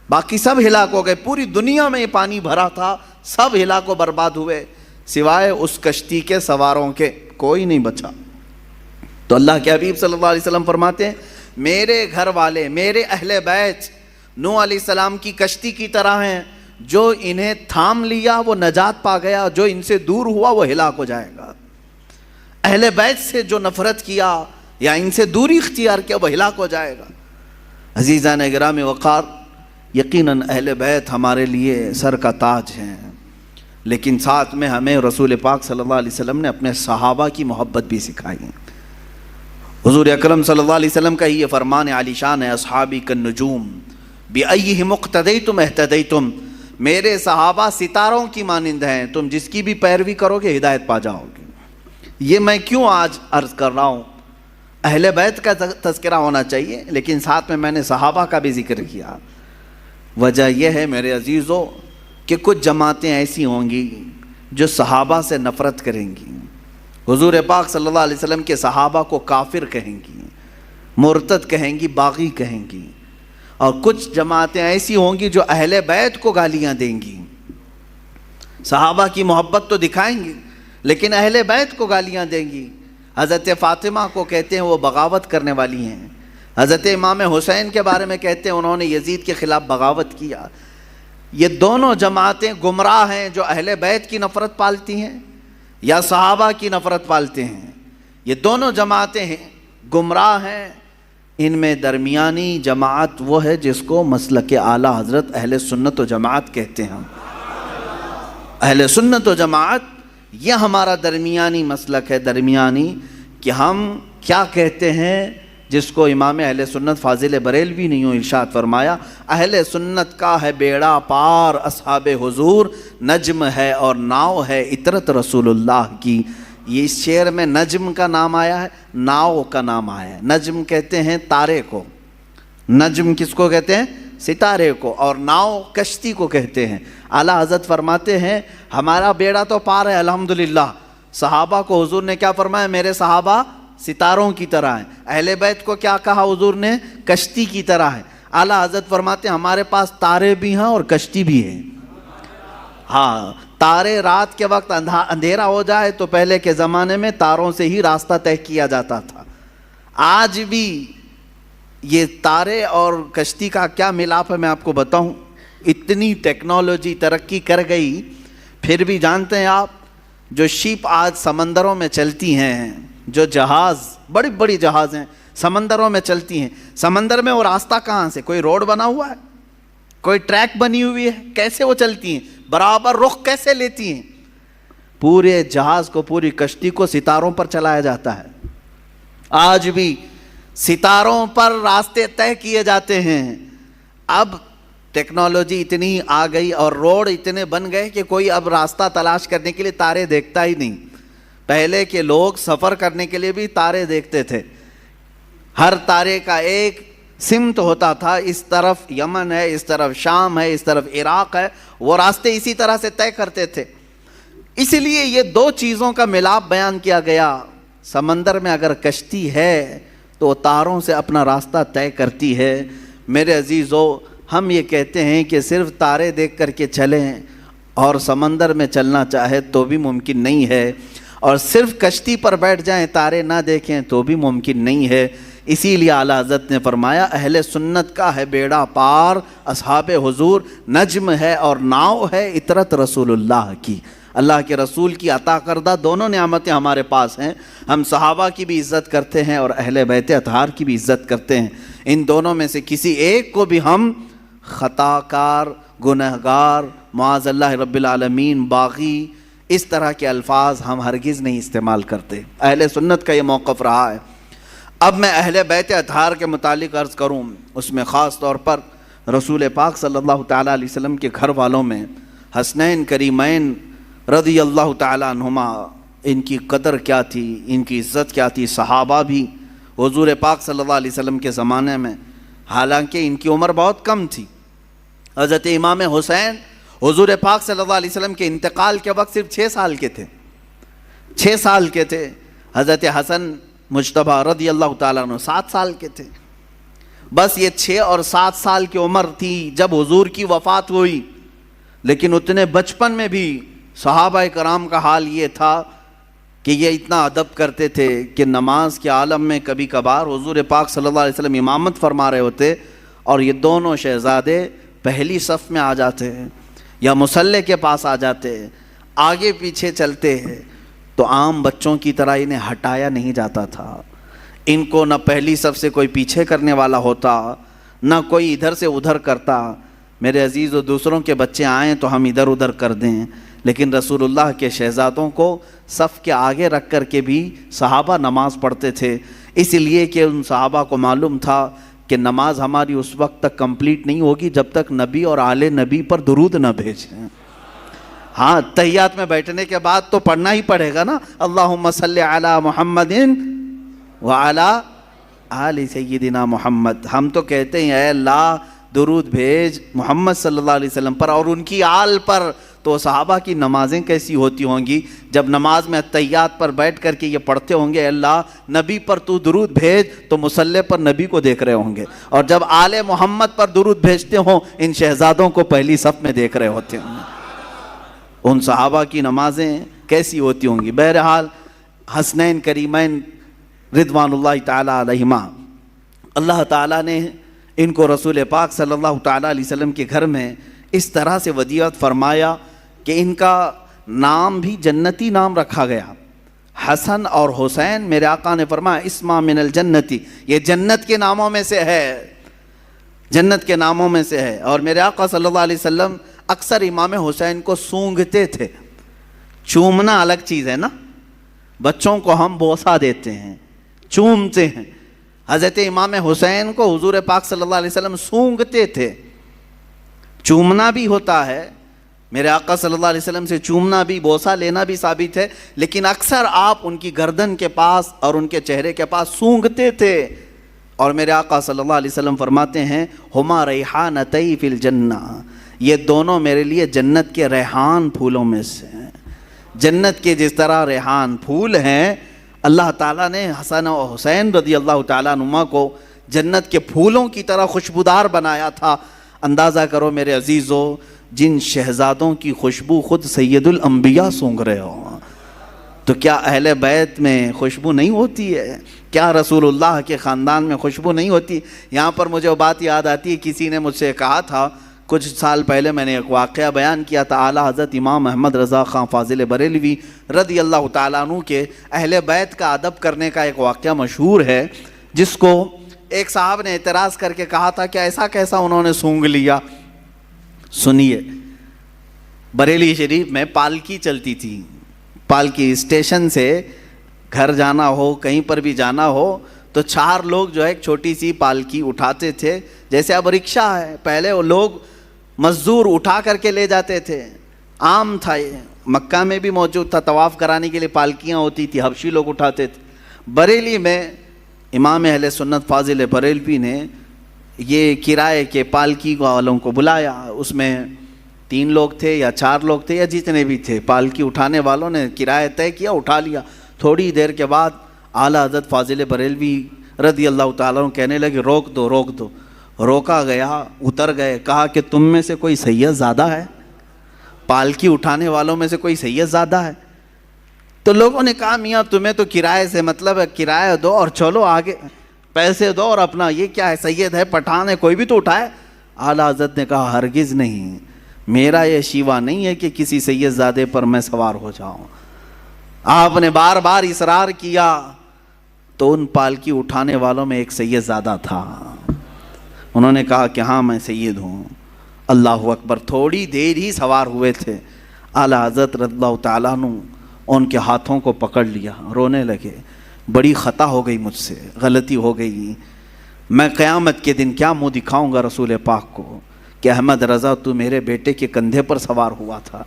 باقی سب ہلاک ہو گئے۔ پوری دنیا میں یہ پانی بھرا تھا، سب ہلاک و برباد ہوئے، سوائے اس کشتی کے سواروں کے کوئی نہیں بچا۔ تو اللہ کے حبیب صلی اللہ علیہ وسلم فرماتے ہیں میرے گھر والے، میرے اہل بیت نوح علیہ السلام کی کشتی کی طرح ہیں، جو انہیں تھام لیا وہ نجات پا گیا، جو ان سے دور ہوا وہ ہلاک ہو جائے گا۔ اہل بیت سے جو نفرت کیا یا ان سے دوری اختیار کیا وہ ہلاک ہو جائے گا۔ عزیزان گرامی وقار، یقیناً اہل بیت ہمارے لیے سر کا تاج ہیں، لیکن ساتھ میں ہمیں رسول پاک صلی اللہ علیہ وسلم نے اپنے صحابہ کی محبت بھی سکھائی ہے۔ حضور اکرم صلی اللہ علیہ وسلم کا یہ فرمان عالی شان ہے، اصحابی کالنجوم بأیہم اقتدیتم اہتدیتم، میرے صحابہ ستاروں کی مانند ہیں، تم جس کی بھی پیروی کرو گے ہدایت پا جاؤ گے۔ یہ میں کیوں آج عرض کر رہا ہوں؟ اہل بیت کا تذکرہ ہونا چاہیے، لیکن ساتھ میں نے صحابہ کا بھی ذکر کیا۔ وجہ یہ ہے میرے عزیزو کہ کچھ جماعتیں ایسی ہوں گی جو صحابہ سے نفرت کریں گی، حضور پاک صلی اللہ علیہ وسلم کے صحابہ کو کافر کہیں گی، مرتد کہیں گی، باغی کہیں گی، اور کچھ جماعتیں ایسی ہوں گی جو اہل بیت کو گالیاں دیں گی۔ صحابہ کی محبت تو دکھائیں گی لیکن اہل بیت کو گالیاں دیں گی۔ حضرت فاطمہ کو کہتے ہیں وہ بغاوت کرنے والی ہیں، حضرت امام حسین کے بارے میں کہتے ہیں انہوں نے یزید کے خلاف بغاوت کیا۔ یہ دونوں جماعتیں گمراہ ہیں جو اہل بیت کی نفرت پالتی ہیں یا صحابہ کی نفرت پالتے ہیں. یہ دونوں جماعتیں ہیں گمراہ ہیں. ان میں درمیانی جماعت وہ ہے جس کو مسلک اعلیٰ حضرت اہل سنت و جماعت کہتے ہیں. اہل سنت و جماعت یہ ہمارا درمیانی مسلک ہے. درمیانی کہ ہم کیا کہتے ہیں جس کو امام اہل سنت فاضل بریلوی نے یوں ارشاد فرمایا, اہل سنت کا ہے بیڑا پار اصحاب حضور, نجم ہے اور ناؤ ہے اطرت رسول اللہ کی. یہ اس شعر میں نجم کا نام آیا ہے, ناؤ کا نام آیا ہے. نجم کہتے ہیں تارے کو, نجم کس کو کہتے ہیں؟ ستارے کو. اور ناؤ کشتی کو کہتے ہیں. اعلیٰ حضرت فرماتے ہیں ہمارا بیڑا تو پار ہے الحمدللہ. صحابہ کو حضور نے کیا فرمایا؟ میرے صحابہ ستاروں کی طرح ہیں. اہل بیت کو کیا کہا حضور نے؟ کشتی کی طرح ہے. اعلیٰ حضرت فرماتے ہیں ہمارے پاس تارے بھی ہیں اور کشتی بھی ہے. ہاں, تارے رات کے وقت اندھیرا ہو جائے تو پہلے کے زمانے میں تاروں سے ہی راستہ طے کیا جاتا تھا. آج بھی یہ تارے اور کشتی کا کیا ملاپ ہے میں آپ کو بتاؤں. اتنی ٹیکنالوجی ترقی کر گئی, پھر بھی جانتے ہیں آپ جو شپ آج سمندروں میں چلتی ہیں, جو جہاز بڑی بڑی جہاز ہیں سمندروں میں چلتی ہیں, سمندر میں وہ راستہ کہاں سے؟ کوئی روڈ بنا ہوا ہے, کوئی ٹریک بنی ہوئی ہے؟ کیسے وہ چلتی ہیں؟ برابر رخ کیسے لیتی ہیں؟ پورے جہاز کو, پوری کشتی کو ستاروں پر چلایا جاتا ہے. آج بھی ستاروں پر راستے طے کیے جاتے ہیں. اب ٹیکنالوجی اتنی آ گئی اور روڈ اتنے بن گئے کہ کوئی اب راستہ تلاش کرنے کے لیے تارے دیکھتا ہی نہیں. پہلے کے لوگ سفر کرنے کے لیے بھی تارے دیکھتے تھے. ہر تارے کا ایک سمت ہوتا تھا, اس طرف یمن ہے, اس طرف شام ہے, اس طرف عراق ہے, وہ راستے اسی طرح سے طے کرتے تھے. اس لیے یہ دو چیزوں کا ملاپ بیان کیا گیا. سمندر میں اگر کشتی ہے تو تاروں سے اپنا راستہ طے کرتی ہے. میرے عزیزو, ہم یہ کہتے ہیں کہ صرف تارے دیکھ کر کے چلیں اور سمندر میں چلنا چاہے تو بھی ممکن نہیں ہے, اور صرف کشتی پر بیٹھ جائیں تارے نہ دیکھیں تو بھی ممکن نہیں ہے. اسی لیے اعلیٰ حضرت نے فرمایا اہل سنت کا ہے بیڑا پار اصحاب حضور, نجم ہے اور ناؤ ہے اطرت رسول اللہ کی. اللہ کے رسول کی عطا کردہ دونوں نعمتیں ہمارے پاس ہیں. ہم صحابہ کی بھی عزت کرتے ہیں اور اہل بیت اطہار کی بھی عزت کرتے ہیں. ان دونوں میں سے کسی ایک کو بھی ہم خطا کار, گنہگار, معاذ اللہ رب العالمین, باغی, اس طرح کے الفاظ ہم ہرگز نہیں استعمال کرتے. اہل سنت کا یہ موقف رہا ہے. اب میں اہل بیت اطہار کے متعلق عرض کروں, اس میں خاص طور پر رسول پاک صلی اللہ تعالیٰ علیہ وسلم کے گھر والوں میں حسنین کریمین رضی اللہ تعالیٰ عنہما, ان کی قدر کیا تھی, ان کی عزت کیا تھی. صحابہ بھی حضور پاک صلی اللہ علیہ وسلم کے زمانے میں, حالانکہ ان کی عمر بہت کم تھی. حضرت امام حسین حضور پاک صلی اللہ علیہ وسلم کے انتقال کے وقت صرف 6 سال کے تھے. 6 سال کے تھے. حضرت حسن مجتبیٰ رضی اللہ تعالیٰ عنہ 7 سال کے تھے. بس یہ 6 اور 7 سال کی عمر تھی جب حضور کی وفات ہوئی. لیکن اتنے بچپن میں بھی صحابہ کرام کا حال یہ تھا کہ یہ اتنا ادب کرتے تھے کہ نماز کے عالم میں کبھی کبھار حضور پاک صلی اللہ علیہ وسلم امامت فرما رہے ہوتے اور یہ دونوں شہزادے پہلی صف میں آ جاتے ہیں یا مصلی کے پاس آ جاتے ہیں, آگے پیچھے چلتے ہیں, تو عام بچوں کی طرح انہیں ہٹایا نہیں جاتا تھا. ان کو نہ پہلی صف سے کوئی پیچھے کرنے والا ہوتا, نہ کوئی ادھر سے ادھر کرتا. میرے عزیز و دوسروں کے بچے آئیں تو ہم ادھر ادھر کر دیں, لیکن رسول اللہ کے شہزادوں کو صف کے آگے رکھ کر کے بھی صحابہ نماز پڑھتے تھے. اس لیے کہ ان صحابہ کو معلوم تھا کہ نماز ہماری اس وقت تک کمپلیٹ نہیں ہوگی جب تک نبی اور آل نبی پر درود نہ بھیجیں. ہاں, تحیات میں بیٹھنے کے بعد تو پڑھنا ہی پڑے گا نا, اللہم صلی علی محمد وعلی آل سیدنا محمد. ہم تو کہتے ہیں اے اللہ درود بھیج محمد صلی اللہ علیہ وسلم پر اور ان کی آل پر. تو صحابہ کی نمازیں کیسی ہوتی ہوں گی جب نماز میں تحیات پر بیٹھ کر کے یہ پڑھتے ہوں گے اللہ نبی پر تو درود بھیج, تو مصلی پر نبی کو دیکھ رہے ہوں گے, اور جب آل محمد پر درود بھیجتے ہوں ان شہزادوں کو پہلی صف میں دیکھ رہے ہوتے ہوں. ان صحابہ کی نمازیں کیسی ہوتی ہوں گی. بہرحال حسنین کریمین رضوان اللہ تعالیٰ علیہما, اللہ تعالیٰ نے ان کو رسول پاک صلی اللہ تعالیٰ علیہ وسلم کے گھر میں اس طرح سے ودیعت فرمایا کہ ان کا نام بھی جنتی نام رکھا گیا. حسن اور حسین میرے آقا نے فرمایا اسما من الجنتی، یہ جنت کے ناموں میں سے ہے، جنت کے ناموں میں سے ہے. اور میرے آقا صلی اللہ علیہ وسلم اکثر امام حسین کو سونگھتے تھے. چومنا الگ چیز ہے نا، بچوں کو ہم بوسہ دیتے ہیں، چومتے ہیں. حضرت امام حسین کو حضور پاک صلی اللہ علیہ وسلم سونگھتے تھے. چومنا بھی ہوتا ہے، میرے آقا صلی اللہ علیہ وسلم سے چومنا بھی، بوسہ لینا بھی ثابت ہے، لیکن اکثر آپ ان کی گردن کے پاس اور ان کے چہرے کے پاس سونگھتے تھے. اور میرے آقا صلی اللہ علیہ وسلم فرماتے ہیں ہما ریحانتی فی الجنہ، یہ دونوں میرے لیے جنت کے ریحان پھولوں میں سے ہیں. جنت کے جس طرح ریحان پھول ہیں، اللہ تعالیٰ نے حسن و حسین رضی اللہ تعالیٰ عنہما کو جنت کے پھولوں کی طرح خوشبودار بنایا تھا. اندازہ کرو میرے عزیزو، جن شہزادوں کی خوشبو خود سید الانبیاء سونگھ رہے ہو، تو کیا اہل بیت میں خوشبو نہیں ہوتی ہے؟ کیا رسول اللہ کے خاندان میں خوشبو نہیں ہوتی؟ یہاں پر مجھے وہ بات یاد آتی ہے، کسی نے مجھ سے کہا تھا کچھ سال پہلے، میں نے ایک واقعہ بیان کیا تھا، اعلیٰ حضرت امام احمد رضا خان فاضل بریلوی رضی اللہ تعالیٰ عنہ کے اہل بیت کا ادب کرنے کا ایک واقعہ مشہور ہے، جس کو ایک صاحب نے اعتراض کر کے کہا تھا کہ ایسا کیسا انہوں نے سونگھ لیا. سنیے، بریلی شریف میں پالکی چلتی تھی. پالکی اسٹیشن سے گھر جانا ہو، کہیں پر بھی جانا ہو تو 4 لوگ جو ہے ایک چھوٹی سی پالکی اٹھاتے تھے. جیسے اب رکشہ ہے، پہلے وہ لوگ مزدور اٹھا کر کے لے جاتے تھے. عام تھا، یہ مکہ میں بھی موجود تھا، طواف کرانے کے لیے پالکیاں ہوتی تھی، حبشی لوگ اٹھاتے تھے. بریلی میں امام اہل سنت فاضل بریلوی نے یہ کرائے کے پالکی والوں کو بلایا. اس میں 3 لوگ تھے یا 4 لوگ تھے یا جتنے بھی تھے، پالکی اٹھانے والوں نے کرایہ طے کیا، اٹھا لیا. تھوڑی دیر کے بعد اعلیٰ حضرت فاضل بریلوی رضی اللہ تعالیٰ عنہ کہنے لگے روک دو روک دو. روکا گیا، اتر گئے، کہا کہ تم میں سے کوئی سید زادہ ہے؟ پالکی اٹھانے والوں میں سے کوئی سید زادہ ہے؟ تو لوگوں نے کہا میاں تمہیں تو کرائے سے مطلب ہے، کرایہ دو اور چلو آگے، پیسے دو اور اپنا، یہ کیا ہے، سید ہے، پٹھان ہے، کوئی بھی تو اٹھائے. اعلیٰ حضرت نے کہا ہرگز نہیں، میرا یہ شیوا نہیں ہے کہ کسی سید زادے پر میں سوار ہو جاؤں. آپ نے بار بار اصرار کیا تو ان پالکی اٹھانے والوں میں ایک سید زادہ تھا. انہوں نے کہا کہ ہاں میں سید ہوں. اللہ اکبر. تھوڑی دیر ہی سوار ہوئے تھے، اعلیٰ حضرت رضی اللہ تعالیٰ عنہ ان کے ہاتھوں کو پکڑ لیا، رونے لگے. بڑی خطا ہو گئی مجھ سے، غلطی ہو گئی، میں قیامت کے دن کیا منہ دکھاؤں گا رسول پاک کو کہ احمد رضا تو میرے بیٹے کے کندھے پر سوار ہوا تھا.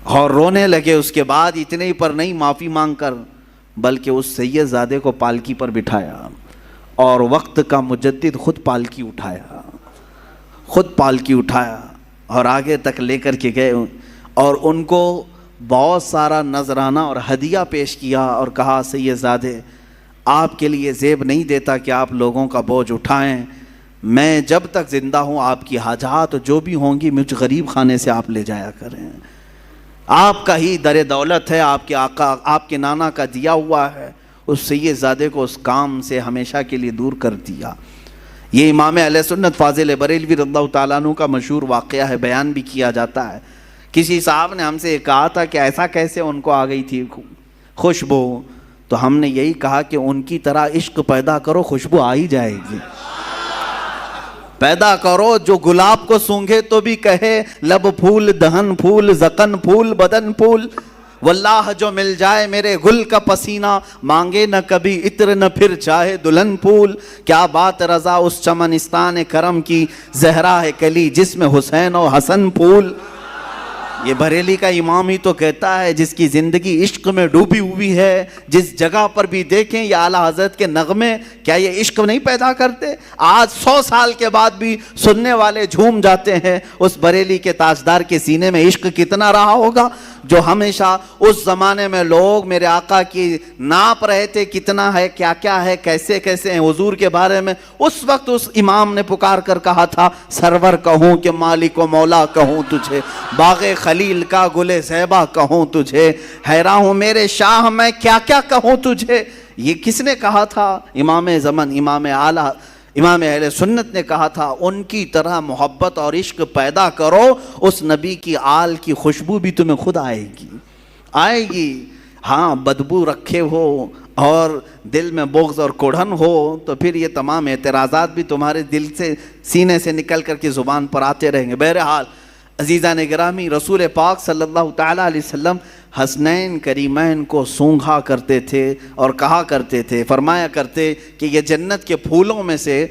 اور رونے لگے. اس کے بعد اتنے ہی پر نہیں، معافی مانگ کر، بلکہ اس سید زادے کو پالکی پر بٹھایا اور وقت کا مجدد خود پالکی اٹھایا، خود پالکی اٹھایا اور آگے تک لے کر کے گئے اور ان کو بہت سارا نذرانہ اور ہدیہ پیش کیا اور کہا سید زادے آپ کے لیے زیب نہیں دیتا کہ آپ لوگوں کا بوجھ اٹھائیں، میں جب تک زندہ ہوں آپ کی حاجات جو بھی ہوں گی مجھ غریب خانے سے آپ لے جایا کریں. آپ کا ہی در دولت ہے، آپ کے آقا، آپ کے نانا کا دیا ہوا ہے. اس سید زادے کو اس کام سے ہمیشہ کے لیے دور کر دیا. یہ امام اہل سنت فاضل بریلوی رضی اللہ تعالیٰ عنہ کا مشہور واقعہ ہے، بیان بھی کیا جاتا ہے. کسی صاحب نے ہم سے کہا تھا کہ ایسا کیسے ان کو آ گئی تھی خوشبو، تو ہم نے یہی کہا کہ ان کی طرح عشق پیدا کرو، خوشبو آ ہی جائے گی. پیدا کرو جو گلاب کو سونگھے تو بھی کہے لب پھول، دہن پھول، زکن پھول، بدن پھول. واللہ جو مل جائے میرے گل کا پسینہ، مانگے نہ کبھی عطر نہ پھر چاہے دلہن پھول. کیا بات رضا اس چمنستان کرم کی، زہرا ہے کلی جس میں حسین و حسن پھول. یہ بریلی کا امام ہی تو کہتا ہے جس کی زندگی عشق میں ڈوبی ہوئی ہے، جس جگہ پر بھی دیکھیں یہ اعلیٰ حضرت کے نغمے کیا یہ عشق نہیں پیدا کرتے؟ آج 100 سال کے بعد بھی سننے والے جھوم جاتے ہیں. اس بریلی کے تاجدار کے سینے میں عشق کتنا رہا ہوگا جو ہمیشہ اس زمانے میں لوگ میرے آقا کی ناپ رہے تھے کتنا ہے، کیا کیا ہے، کیسے کیسے ہیں حضور کے بارے میں. اس وقت اس امام نے پکار کر کہا تھا سرور کہوں کہ مالک و مولا کہوں تجھے، باغ خلیل کا گل زیبا کہوں تجھے، حیران ہوں میرے شاہ میں کیا کیا کہوں تجھے. یہ کس نے کہا تھا؟ امام زمن، امام اعلیٰ، امام اہل سنت نے کہا تھا ان کی طرح محبت اور عشق پیدا کرو، اس نبی کی آل کی خوشبو بھی تمہیں خود آئے گی۔ ہاں بدبو رکھے ہو اور دل میں بغض اور کڑھن ہو تو پھر یہ تمام اعتراضات بھی تمہارے دل سے سینے سے نکل کر کے زبان پر آتے رہیں گے۔ بہرحال عزیزان گرامی، رسول پاک صلی اللہ تعالیٰ علیہ وسلم حسنین کریمین کو سونگھا کرتے تھے اور کہا کرتے تھے، فرمایا کرتے کہ یہ جنت کے پھولوں میں سے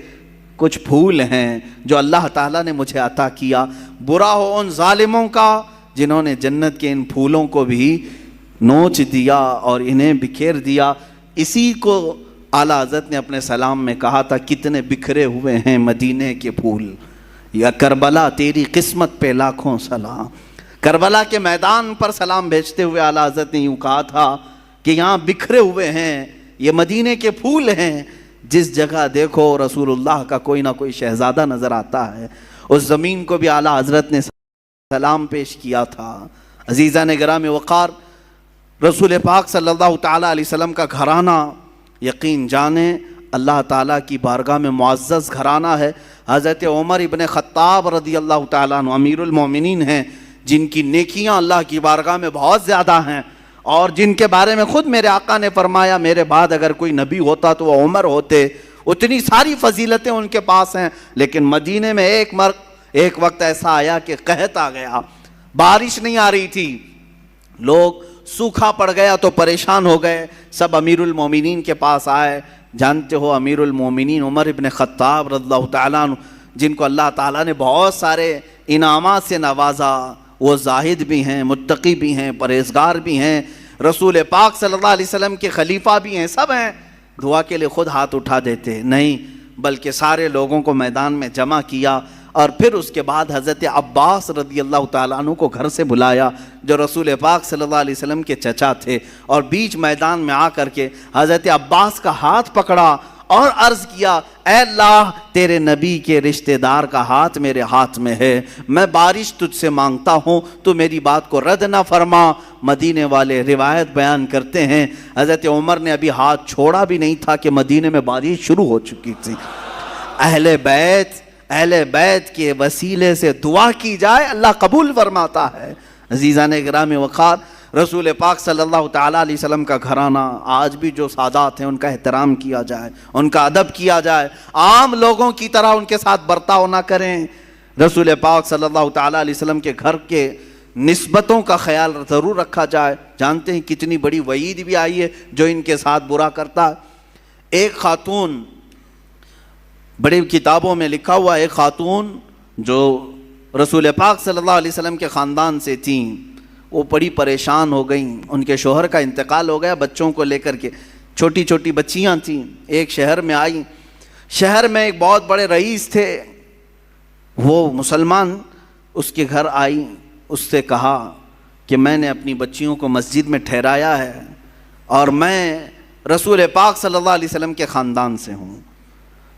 کچھ پھول ہیں جو اللہ تعالیٰ نے مجھے عطا کیا، برا ہو ان ظالموں کا جنہوں نے جنت کے ان پھولوں کو بھی نوچ دیا اور انہیں بکھیر دیا۔ اسی کو اعلیٰ حضرت نے اپنے سلام میں کہا تھا، کتنے بکھرے ہوئے ہیں مدینے کے پھول، یا کربلا تیری قسمت پہ لاکھوں سلام۔ کربلا کے میدان پر سلام بھیجتے ہوئے اعلیٰ حضرت نے یوں کہا تھا کہ یہاں بکھرے ہوئے ہیں، یہ مدینے کے پھول ہیں، جس جگہ دیکھو رسول اللہ کا کوئی نہ کوئی شہزادہ نظر آتا ہے۔ اس زمین کو بھی اعلیٰ حضرت نے سلام پیش کیا تھا۔ عزیزان گرامی وقار، رسول پاک صلی اللہ تعالیٰ علیہ وسلم کا گھرانہ یقین جانیں اللہ تعالیٰ کی بارگاہ میں معزز گھرانہ ہے۔ حضرت عمر ابن خطاب رضی اللہ تعالیٰ عنہ امیر المومنین ہیں، جن کی نیکیاں اللہ کی بارگاہ میں بہت زیادہ ہیں، اور جن کے بارے میں خود میرے آقا نے فرمایا میرے بعد اگر کوئی نبی ہوتا تو وہ عمر ہوتے۔ اتنی ساری فضیلتیں ان کے پاس ہیں، لیکن مدینے میں ایک وقت ایسا آیا کہ قحط آ گیا، بارش نہیں آ رہی تھی، لوگ سوکھا پڑ گیا تو پریشان ہو گئے، سب امیر المومنین کے پاس آئے۔ جانتے ہو امیر المومنین عمر ابن خطاب رضی اللہ تعالیٰ عنہ، جن کو اللہ تعالیٰ نے بہت سارے انعامات سے نوازا، وہ زاہد بھی ہیں، متقی بھی ہیں، پرہیزگار بھی ہیں، رسول پاک صلی اللہ علیہ وسلم کے خلیفہ بھی ہیں، سب ہیں۔ دعا کے لیے خود ہاتھ اٹھا دیتے نہیں، بلکہ سارے لوگوں کو میدان میں جمع کیا، اور پھر اس کے بعد حضرت عباس رضی اللہ تعالیٰ عنہ کو گھر سے بلایا، جو رسول پاک صلی اللہ علیہ وسلم کے چچا تھے، اور بیچ میدان میں آ کر کے حضرت عباس کا ہاتھ پکڑا اور عرض کیا، اے اللہ تیرے نبی کے رشتہ دار کا ہاتھ میرے ہاتھ میں ہے، میں بارش تجھ سے مانگتا ہوں، تو میری بات کو رد نہ فرما۔ مدینے والے روایت بیان کرتے ہیں حضرت عمر نے ابھی ہاتھ چھوڑا بھی نہیں تھا کہ مدینے میں بارش شروع ہو چکی تھی۔ اہل بیت کے وسیلے سے دعا کی جائے اللہ قبول فرماتا ہے۔ عزیزان گرامی وقار، رسول پاک صلی اللہ تعالیٰ علیہ وسلم کا گھرانہ آج بھی جو سادات ہیں ان کا احترام کیا جائے، ان کا ادب کیا جائے، عام لوگوں کی طرح ان کے ساتھ برتاؤ نہ کریں۔ رسول پاک صلی اللہ تعالیٰ علیہ وسلم کے گھر کے نسبتوں کا خیال ضرور رکھا جائے۔ جانتے ہیں کتنی بڑی وعید بھی آئی ہے جو ان کے ساتھ برا کرتا ہے۔ ایک خاتون، بڑی کتابوں میں لکھا ہوا، ایک خاتون جو رسول پاک صلی اللہ علیہ وسلم کے خاندان سے تھیں، وہ بڑی پریشان ہو گئیں، ان کے شوہر کا انتقال ہو گیا، بچوں کو لے کر کے، چھوٹی چھوٹی بچیاں تھیں، ایک شہر میں آئیں۔ شہر میں ایک بہت بڑے رئیس تھے، وہ مسلمان، اس کے گھر آئیں، اس سے کہا کہ میں نے اپنی بچیوں کو مسجد میں ٹھہرایا ہے اور میں رسول پاک صلی اللہ علیہ وسلم کے خاندان سے ہوں،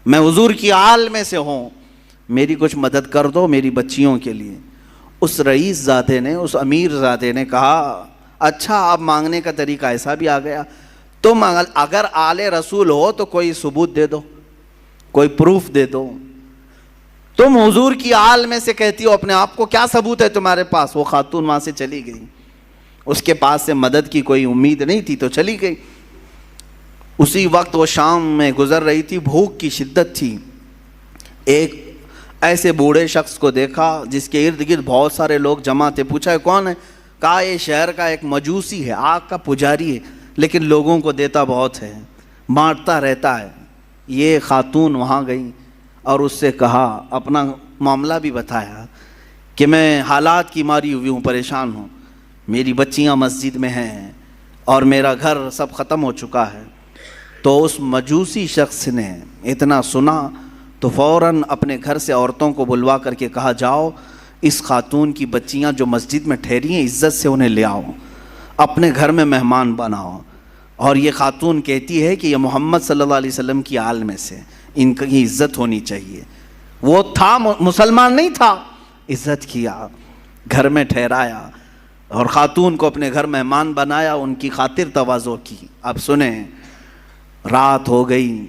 میں حضور کی آل میں سے ہوں، میری کچھ مدد کر دو میری بچیوں کے لیے۔ اس رئیس زادے نے، اس امیر زادے نے کہا اچھا اب مانگنے کا طریقہ ایسا بھی آ گیا، تم اگر آل رسول ہو تو کوئی ثبوت دے دو، کوئی پروف دے دو، تم حضور کی آل میں سے کہتی ہو اپنے آپ کو، کیا ثبوت ہے تمہارے پاس؟ وہ خاتون وہاں سے چلی گئی، اس کے پاس سے مدد کی کوئی امید نہیں تھی تو چلی گئی۔ اسی وقت وہ شام میں گزر رہی تھی، بھوک کی شدت تھی، ایک ایسے بوڑھے شخص کو دیکھا جس کے ارد گرد بہت سارے لوگ جمع تھے، پوچھا کون ہے؟ کہا یہ شہر کا ایک مجوسی ہے، آگ کا پجاری ہے، لیکن لوگوں کو دیتا بہت ہے، بانٹتا رہتا ہے۔ یہ خاتون وہاں گئی اور اس سے کہا، اپنا معاملہ بھی بتایا کہ میں حالات کی ماری ہوئی ہوں، پریشان ہوں، میری بچیاں مسجد میں ہیں اور میرا گھر سب ختم ہو چکا ہے۔ تو اس مجوسی شخص نے اتنا سنا تو فوراً اپنے گھر سے عورتوں کو بلوا کر کے کہا، جاؤ اس خاتون کی بچیاں جو مسجد میں ٹھہری ہیں عزت سے انہیں لے آؤ، اپنے گھر میں مہمان بناؤ، اور یہ خاتون کہتی ہے کہ یہ محمد صلی اللہ علیہ وسلم کی آل میں سے، ان کی عزت ہونی چاہیے۔ وہ تھا مسلمان نہیں تھا، عزت کیا، گھر میں ٹھہرایا اور خاتون کو اپنے گھر مہمان بنایا، ان کی خاطر تواضع کی۔ اب سنیں، رات ہو گئی،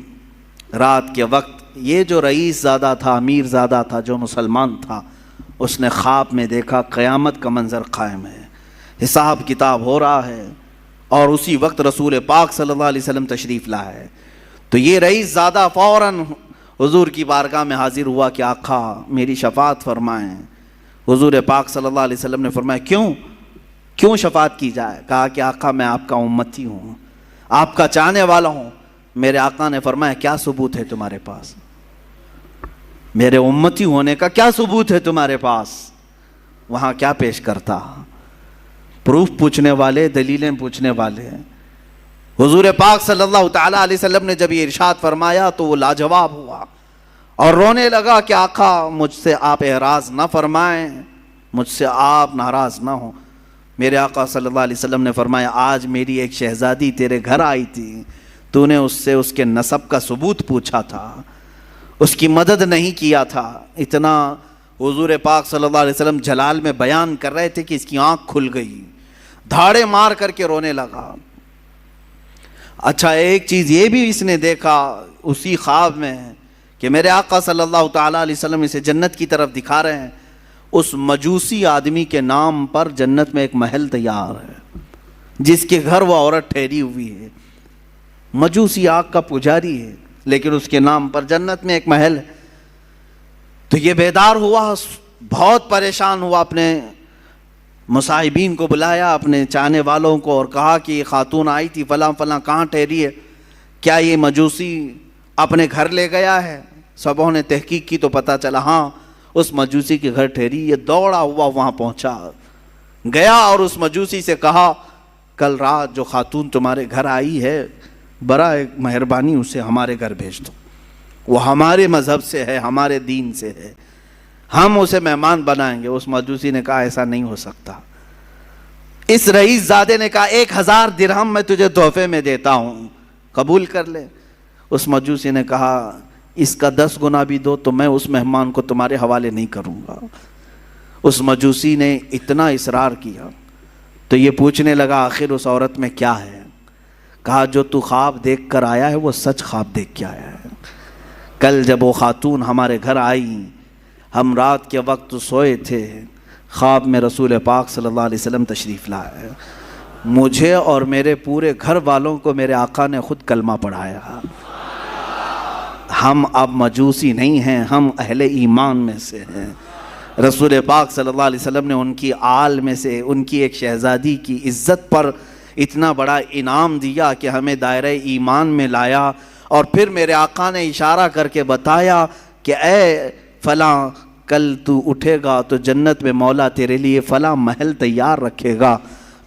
رات کے وقت یہ جو رئیس زادہ تھا، امیر زادہ تھا، جو مسلمان تھا، اس نے خواب میں دیکھا قیامت کا منظر قائم ہے، حساب کتاب ہو رہا ہے، اور اسی وقت رسول پاک صلی اللہ علیہ وسلم تشریف لایا ہے۔ تو یہ رئیس زادہ فوراً حضور کی بارگاہ میں حاضر ہوا کہ آقا میری شفاعت فرمائیں۔ حضور پاک صلی اللہ علیہ وسلم نے فرمایا کیوں شفاعت کی جائے؟ کہا کہ آقا میں آپ کا امتی ہوں، آپ کا چاہنے والا ہوں۔ میرے آقا نے فرمایا کیا ثبوت ہے تمہارے پاس؟ میرے امتی ہونے کا کیا ثبوت ہے تمہارے پاس؟ وہاں کیا پیش کرتا؟ پروف پوچھنے والے، دلیلیں پوچھنے والے۔ حضور پاک صلی اللہ تعالیٰ علیہ وسلم نے جب یہ ارشاد فرمایا تو وہ لاجواب ہوا اور رونے لگا کہ آقا مجھ سے آپ اعراض نہ فرمائیں، مجھ سے آپ ناراض نہ ہوں۔ میرے آقا صلی اللہ علیہ وسلم نے فرمایا آج میری ایک شہزادی تیرے گھر آئی تھی، تو نے اس سے اس کے نسب کا ثبوت پوچھا تھا، اس کی مدد نہیں کیا تھا۔ اتنا حضور پاک صلی اللہ علیہ وسلم جلال میں بیان کر رہے تھے کہ اس کی آنکھ کھل گئی، دھاڑے مار کر کے رونے لگا۔ اچھا ایک چیز یہ بھی اس نے دیکھا اسی خواب میں کہ میرے آقا صلی اللہ تعالیٰ علیہ وسلم اسے جنت کی طرف دکھا رہے ہیں، اس مجوسی آدمی کے نام پر جنت میں ایک محل تیار ہے، جس کے گھر وہ عورت ٹھہری ہوئی ہے، مجوسی آگ کا پجاری ہے، لیکن اس کے نام پر جنت میں ایک محل ہے۔ تو یہ بیدار ہوا، بہت پریشان ہوا، اپنے مصاحبین کو بلایا، اپنے چاہنے والوں کو، اور کہا کہ یہ خاتون آئی تھی فلاں فلاں کہاں ٹھہری ہے، کیا یہ مجوسی اپنے گھر لے گیا ہے؟ سبوں نے تحقیق کی تو پتہ چلا ہاں اس مجوسی کے گھر ٹھہری۔ یہ دوڑا ہوا وہاں پہنچا، گیا اور اس مجوسی سے کہا کل رات جو خاتون تمہارے گھر آئی ہے برائے مہربانی اسے ہمارے گھر بھیج دو، وہ ہمارے مذہب سے ہے، ہمارے دین سے ہے، ہم اسے مہمان بنائیں گے۔ اس مجوسی نے کہا ایسا نہیں ہو سکتا۔ اس رئیس زادے نے کہا 1000 درہم میں تجھے تحفے میں دیتا ہوں، قبول کر لے۔ اس مجوسی نے کہا اس کا 10 گنا بھی دو تو میں اس مہمان کو تمہارے حوالے نہیں کروں گا۔ اس مجوسی نے اتنا اصرار کیا تو یہ پوچھنے لگا آخر اس عورت میں کیا ہے؟ کہا جو تو خواب دیکھ کر آیا ہے وہ سچ خواب دیکھ کے آیا ہے۔ کل جب وہ خاتون ہمارے گھر آئی، ہم رات کے وقت سوئے تھے، خواب میں رسول پاک صلی اللہ علیہ وسلم تشریف لائے، مجھے اور میرے پورے گھر والوں کو میرے آقا نے خود کلمہ پڑھایا۔ ہم اب مجوسی نہیں ہیں، ہم اہل ایمان میں سے ہیں۔ رسول پاک صلی اللہ علیہ وسلم نے ان کی آل میں سے ان کی ایک شہزادی کی عزت پر اتنا بڑا انعام دیا کہ ہمیں دائرہ ایمان میں لایا، اور پھر میرے آقا نے اشارہ کر کے بتایا کہ اے فلاں کل تو اٹھے گا تو جنت میں مولا تیرے لیے فلاں محل تیار رکھے گا۔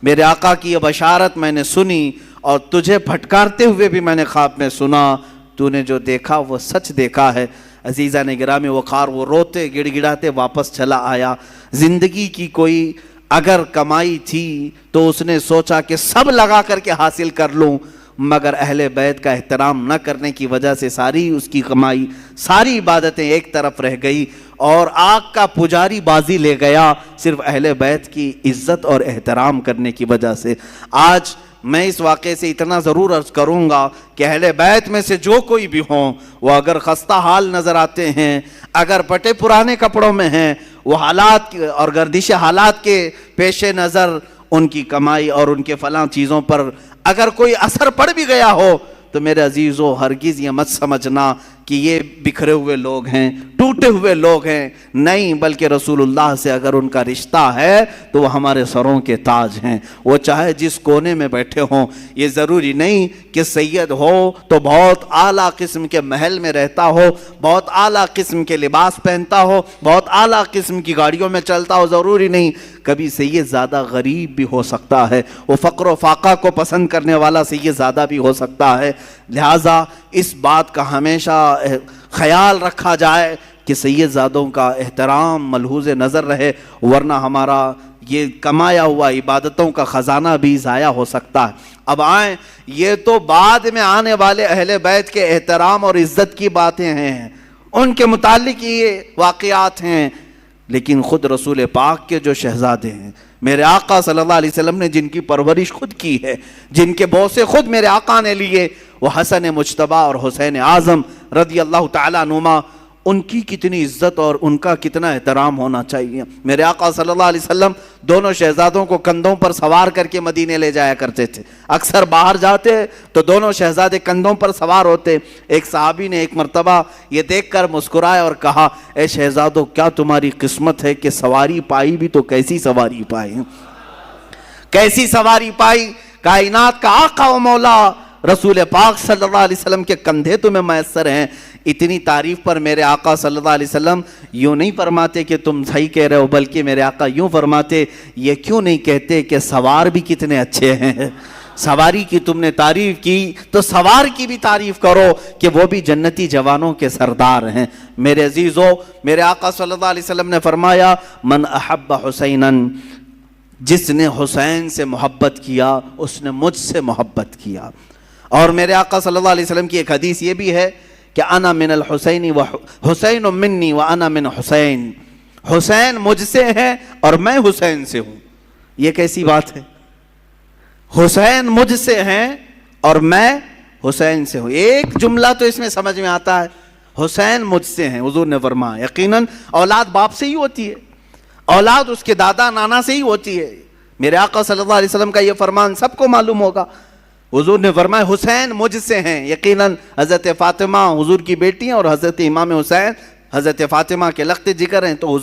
میرے آقا کی یہ بشارت میں نے سنی اور تجھے پھٹکارتے ہوئے بھی میں نے خواب میں سنا، تو نے جو دیکھا وہ سچ دیکھا ہے۔ عزیزہ نے گرامی وقار وہ روتے گڑ گڑاتے واپس چلا آیا۔ زندگی کی کوئی اگر کمائی تھی تو اس نے سوچا کہ سب لگا کر کے حاصل کر لوں، مگر اہل بیت کا احترام نہ کرنے کی وجہ سے ساری اس کی کمائی، ساری عبادتیں ایک طرف رہ گئی، اور آگ کا پجاری بازی لے گیا صرف اہل بیت کی عزت اور احترام کرنے کی وجہ سے۔ آج میں اس واقعے سے اتنا ضرور عرض کروں گا کہ اہل بیت میں سے جو کوئی بھی ہوں، وہ اگر خستہ حال نظر آتے ہیں، اگر پٹے پرانے کپڑوں میں ہیں، وہ حالات اور گردش حالات کے پیش نظر ان کی کمائی اور ان کے فلاں چیزوں پر اگر کوئی اثر پڑ بھی گیا ہو تو میرے عزیزو ہرگز یہ مت سمجھنا کہ یہ بکھرے ہوئے لوگ ہیں، ٹوٹے ہوئے لوگ ہیں، نہیں، بلکہ رسول اللہ سے اگر ان کا رشتہ ہے تو وہ ہمارے سروں کے تاج ہیں۔ وہ چاہے جس کونے میں بیٹھے ہوں، یہ ضروری نہیں کہ سید ہو تو بہت اعلیٰ قسم کے محل میں رہتا ہو، بہت اعلیٰ قسم کے لباس پہنتا ہو، بہت اعلیٰ قسم کی گاڑیوں میں چلتا ہو، ضروری نہیں۔ کبھی سید زیادہ غریب بھی ہو سکتا ہے، وہ فقر و فاقہ کو پسند کرنے والا سید زیادہ بھی ہو سکتا ہے۔ لہٰذا اس بات کا ہمیشہ خیال رکھا جائے کہ سید زادوں کا احترام ملحوظ نظر رہے، ورنہ ہمارا یہ کمایا ہوا عبادتوں کا خزانہ بھی ضائع ہو سکتا ہے۔ اب آئیں، یہ تو بعد میں آنے والے اہل بیت کے احترام اور عزت کی باتیں ہیں، ان کے متعلق یہ واقعات ہیں، لیکن خود رسول پاک کے جو شہزادے ہیں، میرے آقا صلی اللہ علیہ وسلم نے جن کی پرورش خود کی ہے، جن کے بوسے خود میرے آقا نے لیے، وہ حسن مجتبیٰ اور حسین اعظم رضی اللہ تعالیٰ عنہما، ان کی کتنی عزت اور ان کا کتنا احترام ہونا چاہیے۔ میرے آقا صلی اللہ علیہ وسلم دونوں شہزادوں کو کندھوں پر سوار کر کے مدینے لے جایا کرتے تھے۔ اکثر باہر جاتے تو دونوں شہزادے کندھوں پر سوار ہوتے۔ ایک صحابی نے ایک مرتبہ یہ دیکھ کر مسکرائے اور کہا، اے شہزادوں، کیا تمہاری قسمت ہے کہ سواری پائی بھی تو کیسی سواری پائی، کیسی سواری پائی، کائنات کا آقا و مولا رسول پاک صلی اللہ علیہ وسلم کے کندھے تمہیں میسر ہیں۔ اتنی تعریف پر میرے آقا صلی اللہ علیہ وسلم یوں نہیں فرماتے کہ تم صحیح کہہ رہے ہو، بلکہ میرے آقا یوں فرماتے، یہ کیوں نہیں کہتے کہ سوار بھی کتنے اچھے ہیں، سواری کی تم نے تعریف کی تو سوار کی بھی تعریف کرو کہ وہ بھی جنتی جوانوں کے سردار ہیں۔ میرے عزیزو، میرے آقا صلی اللہ علیہ وسلم نے فرمایا، من احب حسینا، جس نے حسین سے محبت کیا اس نے مجھ سے محبت کیا۔ اور میرے آقا صلی اللہ علیہ وسلم کی ایک حدیث یہ بھی ہے کہ انا من الحسین و حسین منی و انا من حسین، حسین مجھ سے ہے اور میں حسین سے ہوں۔ یہ کیسی بات ہے؟ حسین مجھ سے ہیں اور میں حسین سے ہوں۔ ایک جملہ تو اس میں سمجھ میں آتا ہے، حسین مجھ سے ہیں، حضور نے فرمایا۔ یقیناً اولاد باپ سے ہی ہوتی ہے، اولاد اس کے دادا نانا سے ہی ہوتی ہے۔ میرے آقا صلی اللہ علیہ وسلم کا یہ فرمان سب کو معلوم ہوگا۔ حضور نے فرمایا حسین مجھ سے ہیں۔ یقیناً حضرت فاطمہ حضور کی بیٹی ہیں اور حضرت امام حسین حضرت فاطمہ کے لخت جگر ہیں، تو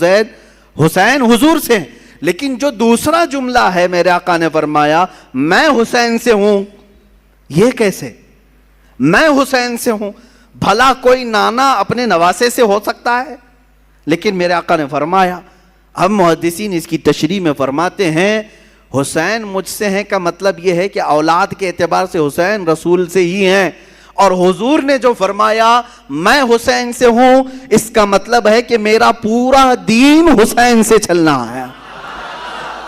حسین حضور سے ہیں۔ لیکن جو دوسرا جملہ ہے، میرے آقا نے فرمایا میں حسین سے ہوں، یہ کیسے؟ میں حسین سے ہوں، بھلا کوئی نانا اپنے نواسے سے ہو سکتا ہے؟ لیکن میرے آقا نے فرمایا، ہم محدثین اس کی تشریح میں فرماتے ہیں حسین مجھ سے ہیں کا مطلب یہ ہے کہ اولاد کے اعتبار سے حسین رسول سے ہی ہیں، اور حضور نے جو فرمایا میں حسین سے ہوں، اس کا مطلب ہے کہ میرا پورا دین حسین سے چلنا ہے۔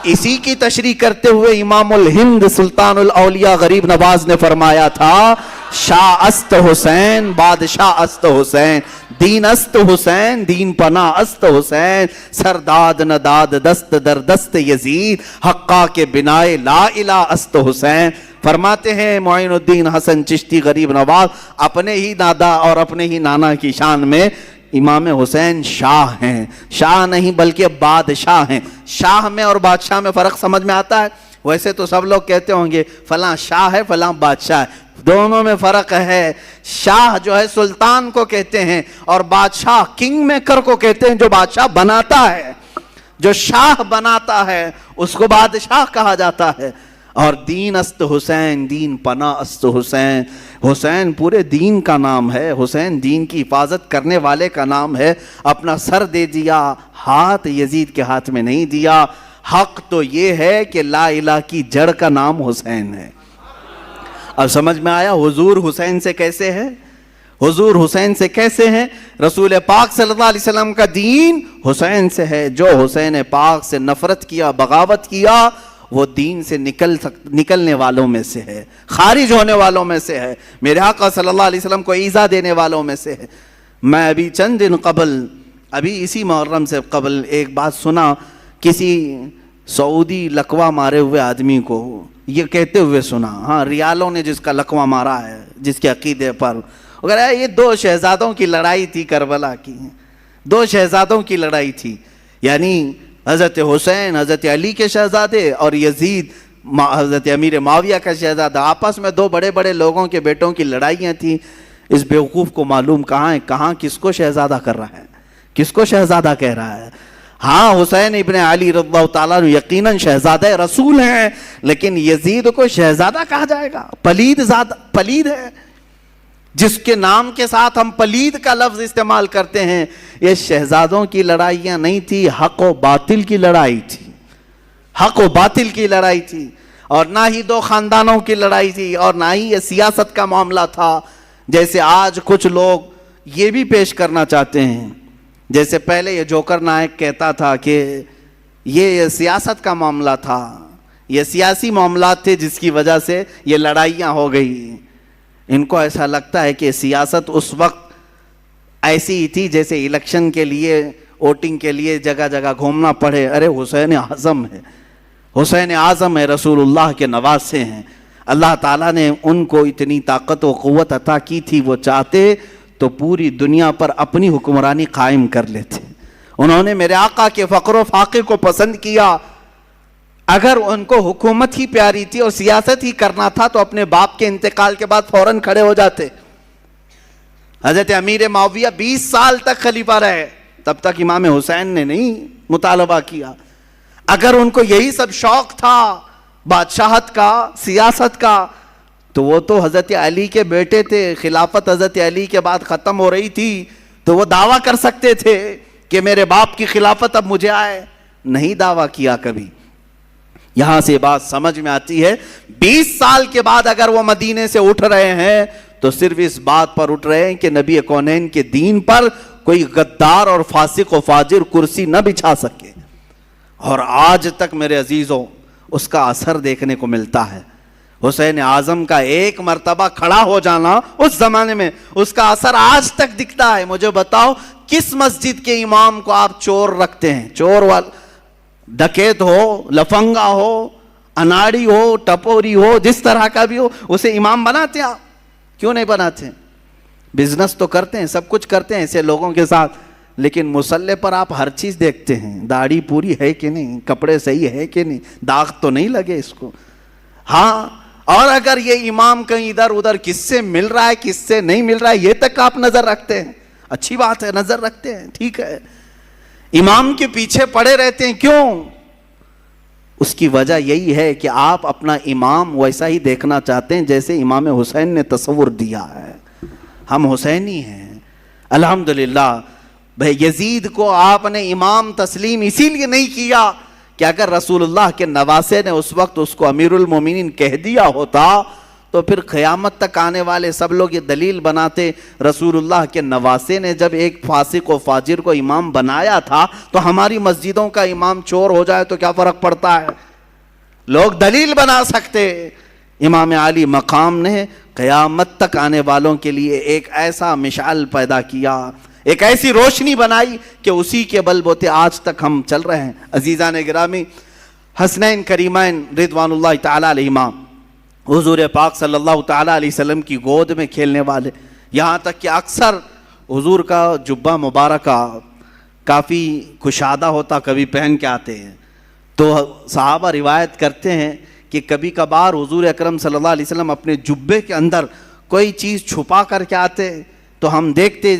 اسی کی تشریح کرتے ہوئے امام الہند سلطان الاولیاء غریب نواز نے فرمایا تھا، شاہ است حسین بادشاہ است حسین، دین است حسین دین پناہ است حسین، سرداد نداد دست در دست یزید، حقا کے بنائے لا الہ است حسین۔ فرماتے ہیں معین الدین حسن چشتی غریب نواز اپنے ہی دادا اور اپنے ہی نانا کی شان میں امام حسین شاہ ہیں، شاہ نہیں بلکہ بادشاہ ہیں۔ شاہ میں اور بادشاہ میں فرق سمجھ میں آتا ہے؟ ویسے تو سب لوگ کہتے ہوں گے فلاں شاہ ہے فلاں بادشاہ ہے، دونوں میں فرق ہے۔ شاہ جو ہے سلطان کو کہتے ہیں، اور بادشاہ کنگ میکر کو کہتے ہیں، جو بادشاہ بناتا ہے، جو شاہ بناتا ہے اس کو بادشاہ کہا جاتا ہے۔ اور دین است حسین دین پناہ است حسین، حسین پورے دین کا نام ہے، حسین دین کی حفاظت کرنے والے کا نام ہے۔ اپنا سر دے دیا، ہاتھ یزید کے ہاتھ میں نہیں دیا۔ حق تو یہ ہے کہ لا الہ کی جڑ کا نام حسین ہے۔ اب سمجھ میں آیا حضور حسین سے کیسے ہے؟ حضور حسین سے کیسے ہیں؟ رسول پاک صلی اللہ علیہ وسلم کا دین حسین سے ہے۔ جو حسین پاک سے نفرت کیا، بغاوت کیا، وہ دین سے نکلنے والوں میں سے ہے، خارج ہونے والوں میں سے ہے، میرے آقا صلی اللہ علیہ وسلم کو ایذا دینے والوں میں سے ہے۔ میں ابھی چند دن قبل، ابھی اسی محرم سے قبل ایک بات سنا، کسی سعودی لقوہ مارے ہوئے آدمی کو یہ کہتے ہوئے سنا، ہاں ریالوں نے جس کا لقوہ مارا ہے جس کے عقیدے پر، اگر یہ دو شہزادوں کی لڑائی تھی کربلا کی، دو شہزادوں کی لڑائی تھی، یعنی حضرت حسین حضرت علی کے شہزادے اور یزید حضرت امیر معاویہ کا شہزادہ، آپس میں دو بڑے بڑے لوگوں کے بیٹوں کی لڑائیاں تھیں۔ اس بیوقوف کو معلوم کہاں ہے، کہاں کس کو شہزادہ کر رہا ہے، کس کو شہزادہ کہہ رہا ہے۔ ہاں حسین ابن علی رضی اللہ تعالیٰ یقیناً شہزادہ رسول ہیں، لیکن یزید کو شہزادہ کہا جائے گا؟ پلید ہے، جس کے نام کے ساتھ ہم پلید کا لفظ استعمال کرتے ہیں۔ یہ شہزادوں کی لڑائیاں نہیں تھی، حق و باطل کی لڑائی تھی، حق و باطل کی لڑائی تھی، اور نہ ہی دو خاندانوں کی لڑائی تھی، اور نہ ہی یہ سیاست کا معاملہ تھا جیسے آج کچھ لوگ یہ بھی پیش کرنا چاہتے ہیں۔ جیسے پہلے یہ جوکر نائک کہتا تھا کہ یہ سیاست کا معاملہ تھا، یہ سیاسی معاملات تھے جس کی وجہ سے یہ لڑائیاں ہو گئی۔ ان کو ایسا لگتا ہے کہ سیاست اس وقت ایسی ہی تھی جیسے الیکشن کے لیے، ووٹنگ کے لیے جگہ جگہ گھومنا پڑے۔ ارے حسین اعظم ہے، حسین اعظم ہے، رسول اللہ کے نواسے ہیں۔ اللہ تعالیٰ نے ان کو اتنی طاقت و قوت عطا کی تھی، وہ چاہتے تو پوری دنیا پر اپنی حکمرانی قائم کر لیتے. انہوں نے میرے آقا کے فقر و فاقے کو پسند کیا. اگر ان کو حکومت ہی پیاری تھی اور سیاست ہی کرنا تھا تو اپنے باپ کے انتقال کے بعد فوراً کھڑے ہو جاتے. حضرت امیر معاویہ 20 سال تک خلیفہ رہے, تب تک امام حسین نے نہیں مطالبہ کیا. اگر ان کو یہی سب شوق تھا بادشاہت کا, سیاست کا, تو وہ تو حضرت علی کے بیٹے تھے. خلافت حضرت علی کے بعد ختم ہو رہی تھی تو وہ دعویٰ کر سکتے تھے کہ میرے باپ کی خلافت اب مجھے آئے. نہیں دعویٰ کیا کبھی. یہاں سے بات سمجھ میں آتی ہے 20 سال کے بعد اگر وہ مدینے سے اٹھ رہے ہیں تو صرف اس بات پر اٹھ رہے ہیں کہ نبی کونین کے دین پر کوئی غدار اور فاسق و فاجر کرسی نہ بچھا سکے. اور آج تک میرے عزیزوں اس کا اثر دیکھنے کو ملتا ہے. حسین اعظم کا ایک مرتبہ کھڑا ہو جانا اس زمانے میں, اس کا اثر آج تک دکھتا ہے. مجھے بتاؤ کس مسجد کے امام کو آپ چور رکھتے ہیں؟ چور ڈکیت ہو, لفنگا ہو, اناڑی ہو, ٹپوری ہو, جس طرح کا بھی ہو, اسے امام بناتے ہیں آپ؟ کیوں نہیں بناتے؟ بزنس تو کرتے ہیں, سب کچھ کرتے ہیں ایسے لوگوں کے ساتھ, لیکن مصلے پر آپ ہر چیز دیکھتے ہیں. داڑھی پوری ہے کہ نہیں, کپڑے صحیح ہے کہ نہیں, داغ تو نہیں لگے اس کو. ہاں, اور اگر یہ امام کہیں ادھر ادھر کس سے مل رہا ہے کس سے نہیں مل رہا ہے یہ تک آپ نظر رکھتے ہیں. اچھی بات ہے, نظر رکھتے ہیں, ٹھیک ہے. امام کے پیچھے پڑے رہتے ہیں, کیوں؟ اس کی وجہ یہی ہے کہ آپ اپنا امام ویسا ہی دیکھنا چاہتے ہیں جیسے امام حسین نے تصور دیا ہے. ہم حسینی ہیں الحمدللہ. بھائی یزید کو آپ نے امام تسلیم اسی لیے نہیں کیا کہ اگر رسول اللہ کے نواسے نے اس وقت اس کو امیر المومنین کہہ دیا ہوتا تو پھر قیامت تک آنے والے سب لوگ یہ دلیل بناتے رسول اللہ کے نواسے نے جب ایک فاسق و فاجر کو امام بنایا تھا تو ہماری مسجدوں کا امام چور ہو جائے تو کیا فرق پڑتا ہے؟ لوگ دلیل بنا سکتے. امام علی مقام نے قیامت تک آنے والوں کے لیے ایک ایسا مشعل پیدا کیا, ایک ایسی روشنی بنائی کہ اسی کے بل بوتے آج تک ہم چل رہے ہیں. عزیزان گرامی, حسنین کریمین رضوان اللہ تعالی علیہما حضور پاک صلی اللہ تعالی علیہ وسلم کی گود میں کھیلنے والے, یہاں تک کہ اکثر حضور کا جبہ مبارکہ کافی کشادہ ہوتا, کبھی پہن کے آتے ہیں. تو صحابہ روایت کرتے ہیں کہ کبھی کبھار حضور اکرم صلی اللہ علیہ وسلم اپنے جبے کے اندر کوئی چیز چھپا کر کے آتے تو ہم دیکھتے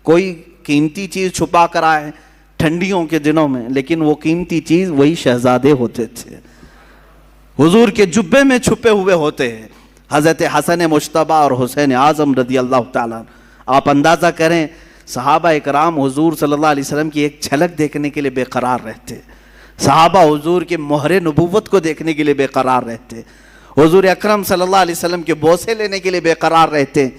کوئی قیمتی چیز چھپا کر آئے ٹھنڈیوں کے دنوں میں, لیکن وہ قیمتی چیز وہی شہزادے ہوتے تھے, حضور کے جبے میں چھپے ہوئے ہوتے ہیں. حضرت حسن مجتبی اور حسین اعظم رضی اللہ تعالیٰ. آپ اندازہ کریں صحابہ اکرام حضور صلی اللہ علیہ وسلم کی ایک جھلک دیکھنے کے لیے بے قرار رہتے, صحابہ حضور کے مہر نبوت کو دیکھنے کے لیے بے قرار رہتے, حضور اکرم صلی اللہ علیہ وسلم کے بوسے لینے کے لیے بے قرار رہتے.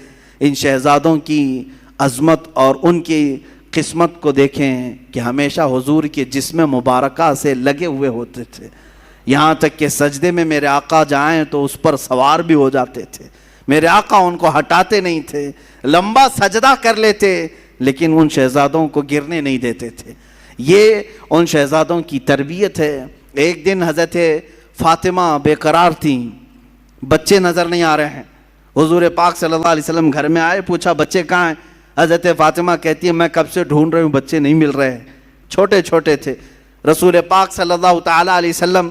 ان شہزادوں کی عظمت اور ان کی قسمت کو دیکھیں کہ ہمیشہ حضور کے جسم مبارکہ سے لگے ہوئے ہوتے تھے, یہاں تک کہ سجدے میں میرے آقا جائیں تو اس پر سوار بھی ہو جاتے تھے. میرے آقا ان کو ہٹاتے نہیں تھے, لمبا سجدہ کر لیتے لیکن ان شہزادوں کو گرنے نہیں دیتے تھے. یہ ان شہزادوں کی تربیت ہے. ایک دن حضرت فاطمہ بے قرار تھیں, بچے نظر نہیں آ رہے ہیں. حضور پاک صلی اللہ علیہ وسلم گھر میں آئے, پوچھا بچے کہاں ہیں؟ حضرت فاطمہ کہتی ہے میں کب سے ڈھونڈ رہی ہوں, بچے نہیں مل رہے, چھوٹے چھوٹے تھے. رسول پاک صلی اللہ تعالیٰ علیہ وسلم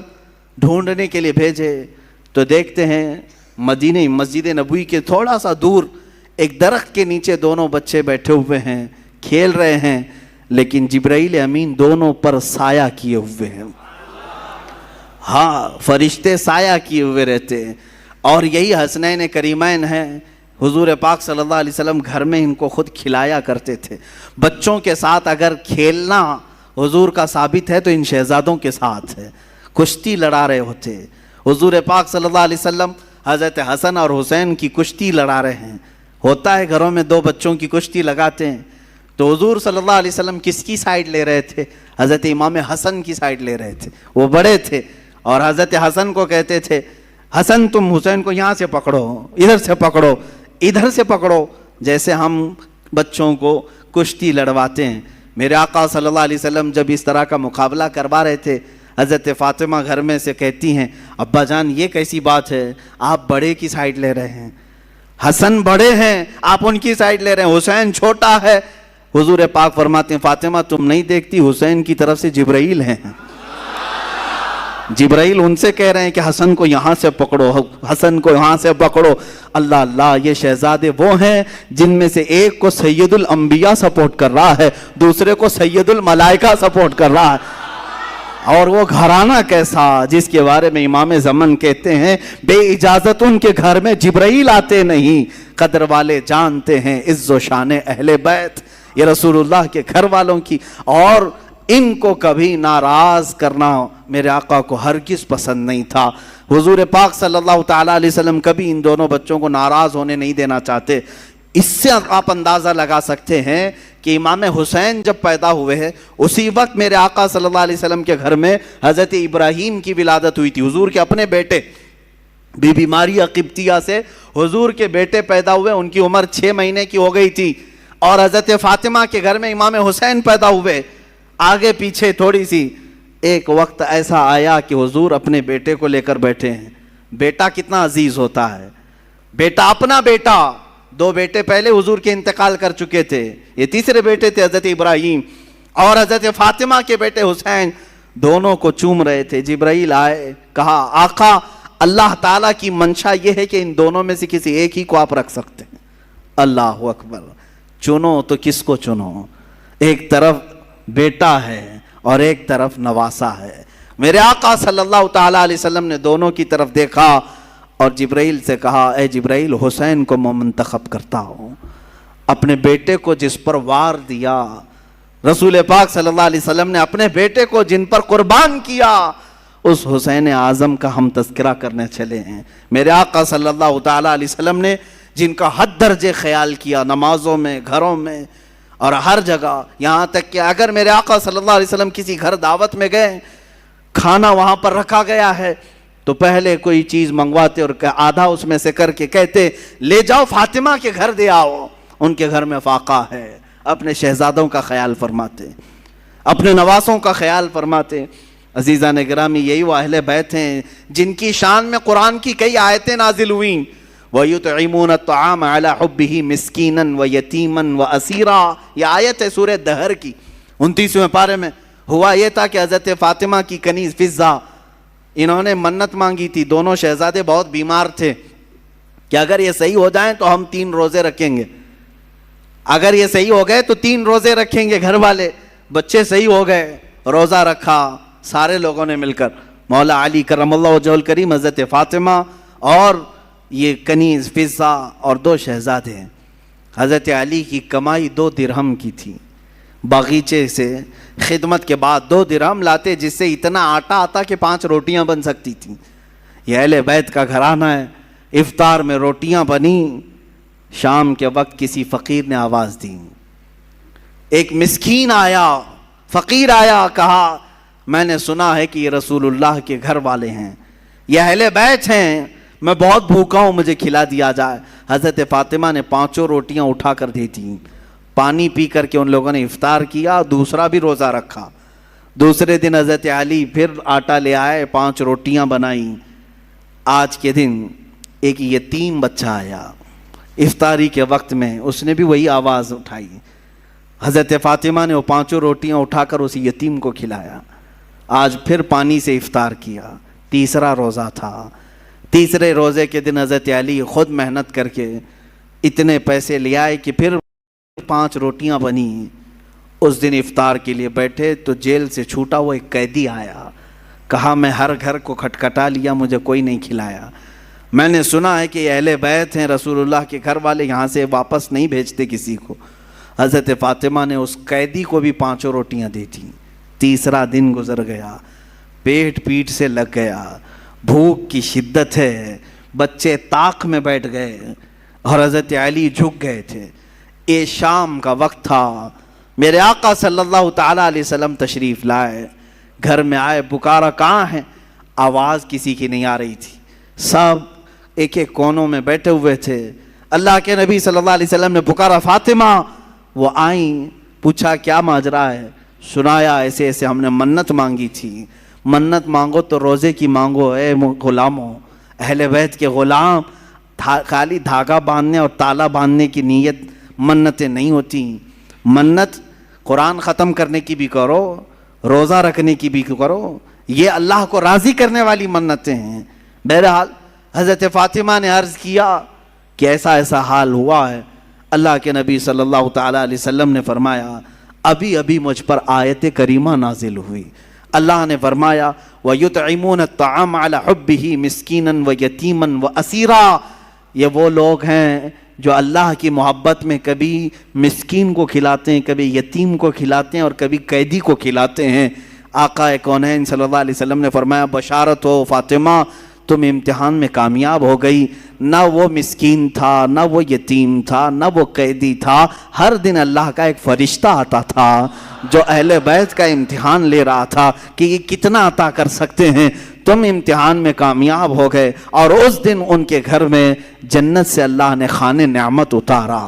ڈھونڈنے کے لیے بھیجے تو دیکھتے ہیں مدینہ مسجد نبوی کے تھوڑا سا دور ایک درخت کے نیچے دونوں بچے بیٹھے ہوئے ہیں, کھیل رہے ہیں, لیکن جبرائیل امین دونوں پر سایہ کیے ہوئے ہیں. ہاں, فرشتے سایہ کیے ہوئے رہتے ہیں. اور یہی حسنین کریمین ہیں. حضور پاک صلی اللہ علیہ وسلم گھر میں ان کو خود کھلایا کرتے تھے. بچوں کے ساتھ اگر کھیلنا حضور کا ثابت ہے تو ان شہزادوں کے ساتھ ہے. کشتی لڑا رہے ہوتے حضور پاک صلی اللہ علیہ وسلم, حضرت حسن اور حسین کی کشتی لڑا رہے ہیں. ہوتا ہے گھروں میں دو بچوں کی کشتی لگاتے ہیں, تو حضور صلی اللہ علیہ وسلم کس کی سائیڈ لے رہے تھے؟ حضرت امام حسن کی سائیڈ لے رہے تھے. وہ بڑے تھے اور حضرت حسن کو کہتے تھے حسن تم حسین کو یہاں سے پکڑو, ادھر سے پکڑو, ادھر سے پکڑو, جیسے ہم بچوں کو کشتی لڑواتے ہیں. میرے آقا صلی اللہ علیہ وسلم جب اس طرح کا مقابلہ کروا رہے تھے, حضرت فاطمہ گھر میں سے کہتی ہیں ابا جان یہ کیسی بات ہے, آپ بڑے کی سائیڈ لے رہے ہیں. حسن بڑے ہیں آپ ان کی سائڈ لے رہے ہیں, حسین چھوٹا ہے. حضور پاک فرماتے ہیں فاطمہ تم نہیں دیکھتی حسین کی طرف سے جبرائیل ہیں, جبرائیل ان سے کہہ رہے ہیں کہ حسن کو یہاں سے پکڑو, حسن کو یہاں سے پکڑو. اللہ اللہ, یہ شہزادے وہ ہیں جن میں سے ایک کو سید الانبیاء سپورٹ کر رہا ہے, دوسرے کو سید الملائکہ سپورٹ کر رہا ہے. اور وہ گھرانہ کیسا جس کے بارے میں امام زمن کہتے ہیں بے اجازت ان کے گھر میں جبرائیل آتے نہیں, قدر والے جانتے ہیں عز و شان اہل بیت. یہ رسول اللہ کے گھر والوں کی, اور ان کو کبھی ناراض کرنا میرے آقا کو ہرگز پسند نہیں تھا. حضور پاک صلی اللہ تعالیٰ علیہ وسلم کبھی ان دونوں بچوں کو ناراض ہونے نہیں دینا چاہتے. اس سے آپ اندازہ لگا سکتے ہیں کہ امام حسین جب پیدا ہوئے ہیں اسی وقت میرے آقا صلی اللہ علیہ وسلم کے گھر میں حضرت ابراہیم کی ولادت ہوئی تھی. حضور کے اپنے بیٹے بی بی ماریہ قبطیہ سے حضور کے بیٹے پیدا ہوئے, ان کی عمر 6 مہینے کی ہو گئی تھی. اور حضرت فاطمہ کے گھر میں امام حسین پیدا ہوئے. آگے پیچھے تھوڑی سی ایک وقت ایسا آیا کہ حضور اپنے بیٹے کو لے کر بیٹھے ہیں. بیٹا کتنا عزیز ہوتا ہے, بیٹا اپنا بیٹا. 2 بیٹے پہلے حضور کے انتقال کر چکے تھے, یہ تیسرے بیٹے تھے حضرت ابراہیم, اور حضرت فاطمہ کے بیٹے حسین دونوں کو چوم رہے تھے. جبرائیل آئے, کہا آقا اللہ تعالیٰ کی منشا یہ ہے کہ ان دونوں میں سے کسی ایک ہی کو آپ رکھ سکتے ہیں. اللہ اکبر, چنو تو کس کو چنو, ایک طرف بیٹا ہے اور ایک طرف نواسا ہے. میرے آقا صلی اللہ تعالیٰ علیہ وسلم نے دونوں کی طرف دیکھا اور جبرائیل سے کہا اے جبرائیل, حسین کو میں منتخب کرتا ہوں. اپنے بیٹے کو جس پر وار دیا, رسول پاک صلی اللہ علیہ وسلم نے اپنے بیٹے کو جن پر قربان کیا, اس حسین اعظم کا ہم تذکرہ کرنے چلے ہیں. میرے آقا صلی اللہ تعالیٰ علیہ وسلم نے جن کا حد درجے خیال کیا, نمازوں میں, گھروں میں اور ہر جگہ, یہاں تک کہ اگر میرے آقا صلی اللہ علیہ وسلم کسی گھر دعوت میں گئے, کھانا وہاں پر رکھا گیا ہے تو پہلے کوئی چیز منگواتے اور آدھا اس میں سے کر کے کہتے لے جاؤ فاطمہ کے گھر دے آؤ, ان کے گھر میں فاقہ ہے. اپنے شہزادوں کا خیال فرماتے, اپنے نواسوں کا خیال فرماتے. عزیزان گرامی, یہی وہ اہل بیت ہیں جن کی شان میں قرآن کی کئی آیتیں نازل ہوئیں. وَيُطْعِمُونَ الطَّعَامَ عَلَى حُبِّهِ مِسْكِينًا وَيَتِيمًا وَأَسِيرًا. یہ آیت ہے سورہ دہر کی 29ویں پارے میں. ہوا یہ تھا کہ حضرت فاطمہ کی کنیز فضہ, انہوں نے منت مانگی تھی. دونوں شہزادے بہت بیمار تھے کہ اگر یہ صحیح ہو جائیں تو ہم 3 روزے رکھیں گے, اگر یہ صحیح ہو گئے تو 3 روزے رکھیں گے. گھر والے بچے صحیح ہو گئے, روزہ رکھا سارے لوگوں نے مل کر. مولا علی کرم اللہ وجہہ الکریم, حضرت فاطمہ اور یہ کنیز فضہ اور 2 شہزادے ہیں. حضرت علی کی کمائی 2 درہم کی تھی. باغیچے سے خدمت کے بعد 2 درہم لاتے جس سے اتنا آٹا آتا کہ 5 روٹیاں بن سکتی تھیں. یہ اہل بیت کا گھرانہ ہے. افطار میں روٹیاں بنی. شام کے وقت کسی فقیر نے آواز دی, ایک مسکین آیا, فقیر آیا, کہا میں نے سنا ہے کہ یہ رسول اللہ کے گھر والے ہیں, یہ اہل بیت ہیں, میں بہت بھوکا ہوں, مجھے کھلا دیا جائے. حضرت فاطمہ نے 5 روٹیاں اٹھا کر دی تھیں. پانی پی کر کے ان لوگوں نے افطار کیا, دوسرا بھی روزہ رکھا. دوسرے دن حضرت علی پھر آٹا لے آئے, 5 روٹیاں بنائیں. آج کے دن ایک یتیم بچہ آیا افطاری کے وقت میں, اس نے بھی وہی آواز اٹھائی. حضرت فاطمہ نے وہ 5 روٹیاں اٹھا کر اسی یتیم کو کھلایا. آج پھر پانی سے افطار کیا. تیسرا روزہ تھا. تیسرے روزے کے دن حضرت علی خود محنت کر کے اتنے پیسے لے آئے کہ پھر 5 روٹیاں بنی. اس دن افطار کے لیے بیٹھے تو جیل سے چھوٹا ہوا ایک قیدی آیا, کہا میں ہر گھر کو کھٹکھٹا لیا, مجھے کوئی نہیں کھلایا. میں نے سنا ہے کہ یہ اہل بیت ہیں, رسول اللہ کے گھر والے, یہاں سے واپس نہیں بھیجتے کسی کو. حضرت فاطمہ نے اس قیدی کو بھی 5 روٹیاں دی تھیں. تیسرا دن گزر گیا, پیٹ پیٹ سے لگ گیا, بھوک کی شدت ہے, بچے طاق میں بیٹھ گئے اور حضرت علی جھک گئے تھے. یہ شام کا وقت تھا. میرے آقا صلی اللہ تعالیٰ علیہ وسلم تشریف لائے, گھر میں آئے, پکارا کہاں ہیں, آواز کسی کی نہیں آ رہی تھی. سب ایک ایک کونوں میں بیٹھے ہوئے تھے. اللہ کے نبی صلی اللہ علیہ وسلم نے پکارا فاطمہ. وہ آئیں, پوچھا کیا ماجرا ہے. سنایا ایسے ایسے ہم نے منت مانگی تھی. منت مانگو تو روزے کی مانگو اے غلاموں, اہل بیت کے غلام, خالی دھاگا باندھنے اور تالا باندھنے کی نیت منتیں نہیں ہوتی. منت قرآن ختم کرنے کی بھی کرو, روزہ رکھنے کی بھی کرو, یہ اللہ کو راضی کرنے والی منتیں ہیں. بہرحال حضرت فاطمہ نے عرض کیا کہ ایسا ایسا حال ہوا ہے. اللہ کے نبی صلی اللہ تعالیٰ علیہ وسلم نے فرمایا ابھی ابھی مجھ پر آیت کریمہ نازل ہوئی. اللہ نے فرمایا وَيُطْعِمُونَ الطَّعَامَ عَلَى حُبِّهِ مِسْكِينًا وَيَتِيمًا وَأَسِيرًا. یہ وہ لوگ ہیں جو اللہ کی محبت میں کبھی مسکین کو کھلاتے ہیں, کبھی یتیم کو کھلاتے ہیں اور کبھی قیدی کو کھلاتے ہیں. آقا کونین صلی اللہ علیہ وسلم نے فرمایا بشارت ہو فاطمہ, تم امتحان میں کامیاب ہو گئی. نہ وہ مسکین تھا, نہ وہ یتیم تھا, نہ وہ قیدی تھا. ہر دن اللہ کا ایک فرشتہ آتا تھا جو اہل بیت کا امتحان لے رہا تھا کہ یہ کتنا عطا کر سکتے ہیں. تم امتحان میں کامیاب ہو گئے اور اس دن ان کے گھر میں جنت سے اللہ نے خوان نعمت اتارا.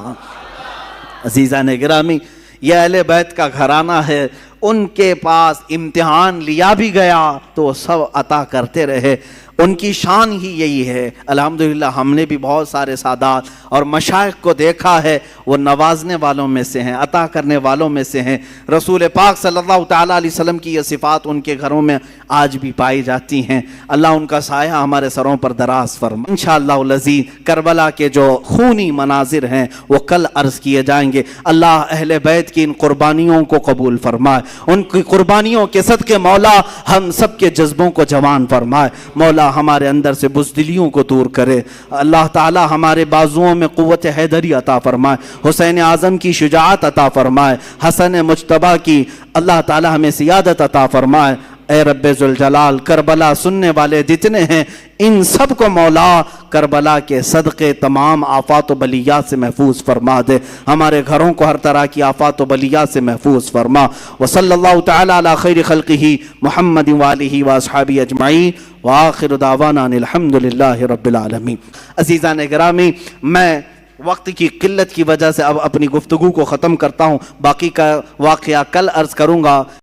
عزیزان گرامی, یہ اہل بیت کا گھرانہ ہے. ان کے پاس امتحان لیا بھی گیا تو وہ سب عطا کرتے رہے. ان کی شان ہی یہی ہے. الحمدللہ ہم نے بھی بہت سارے سادات اور مشائخ کو دیکھا ہے, وہ نوازنے والوں میں سے ہیں, عطا کرنے والوں میں سے ہیں. رسول پاک صلی اللہ تعالیٰ علیہ وسلم کی یہ صفات ان کے گھروں میں آج بھی پائی جاتی ہیں. اللہ ان کا سایہ ہمارے سروں پر دراز فرمائے. انشاءاللہ العزیز کربلا کے جو خونی مناظر ہیں وہ کل عرض کیے جائیں گے. اللہ اہل بیت کی ان قربانیوں کو قبول فرمائے. ان کی قربانیوں کے صدقے مولا ہم سب کے جذبوں کو جوان فرمائے. مولا ہمارے اندر سے بزدلیوں کو دور کرے. اللہ تعالی ہمارے بازوؤں میں قوت حیدری عطا فرمائے. حسین اعظم کی شجاعت عطا فرمائے. حسن مجتبیٰ کی اللہ تعالی ہمیں سیادت عطا فرمائے. اے رب ذوالجلال, کربلا سننے والے جتنے ہیں ان سب کو مولا کربلا کے صدقے تمام آفات و بلیات سے محفوظ فرما دے. ہمارے گھروں کو ہر طرح کی آفات و بلیات سے محفوظ فرما. وصلی اللہ تعالی علی خیر خلقہ محمد وآلہ واصحابہ اجمعین وآخر دعوانا ان الحمدللہ رب العالمین. عزیزان گرامی, میں وقت کی قلت کی وجہ سے اب اپنی گفتگو کو ختم کرتا ہوں. باقی کا واقعہ کل عرض کروں گا.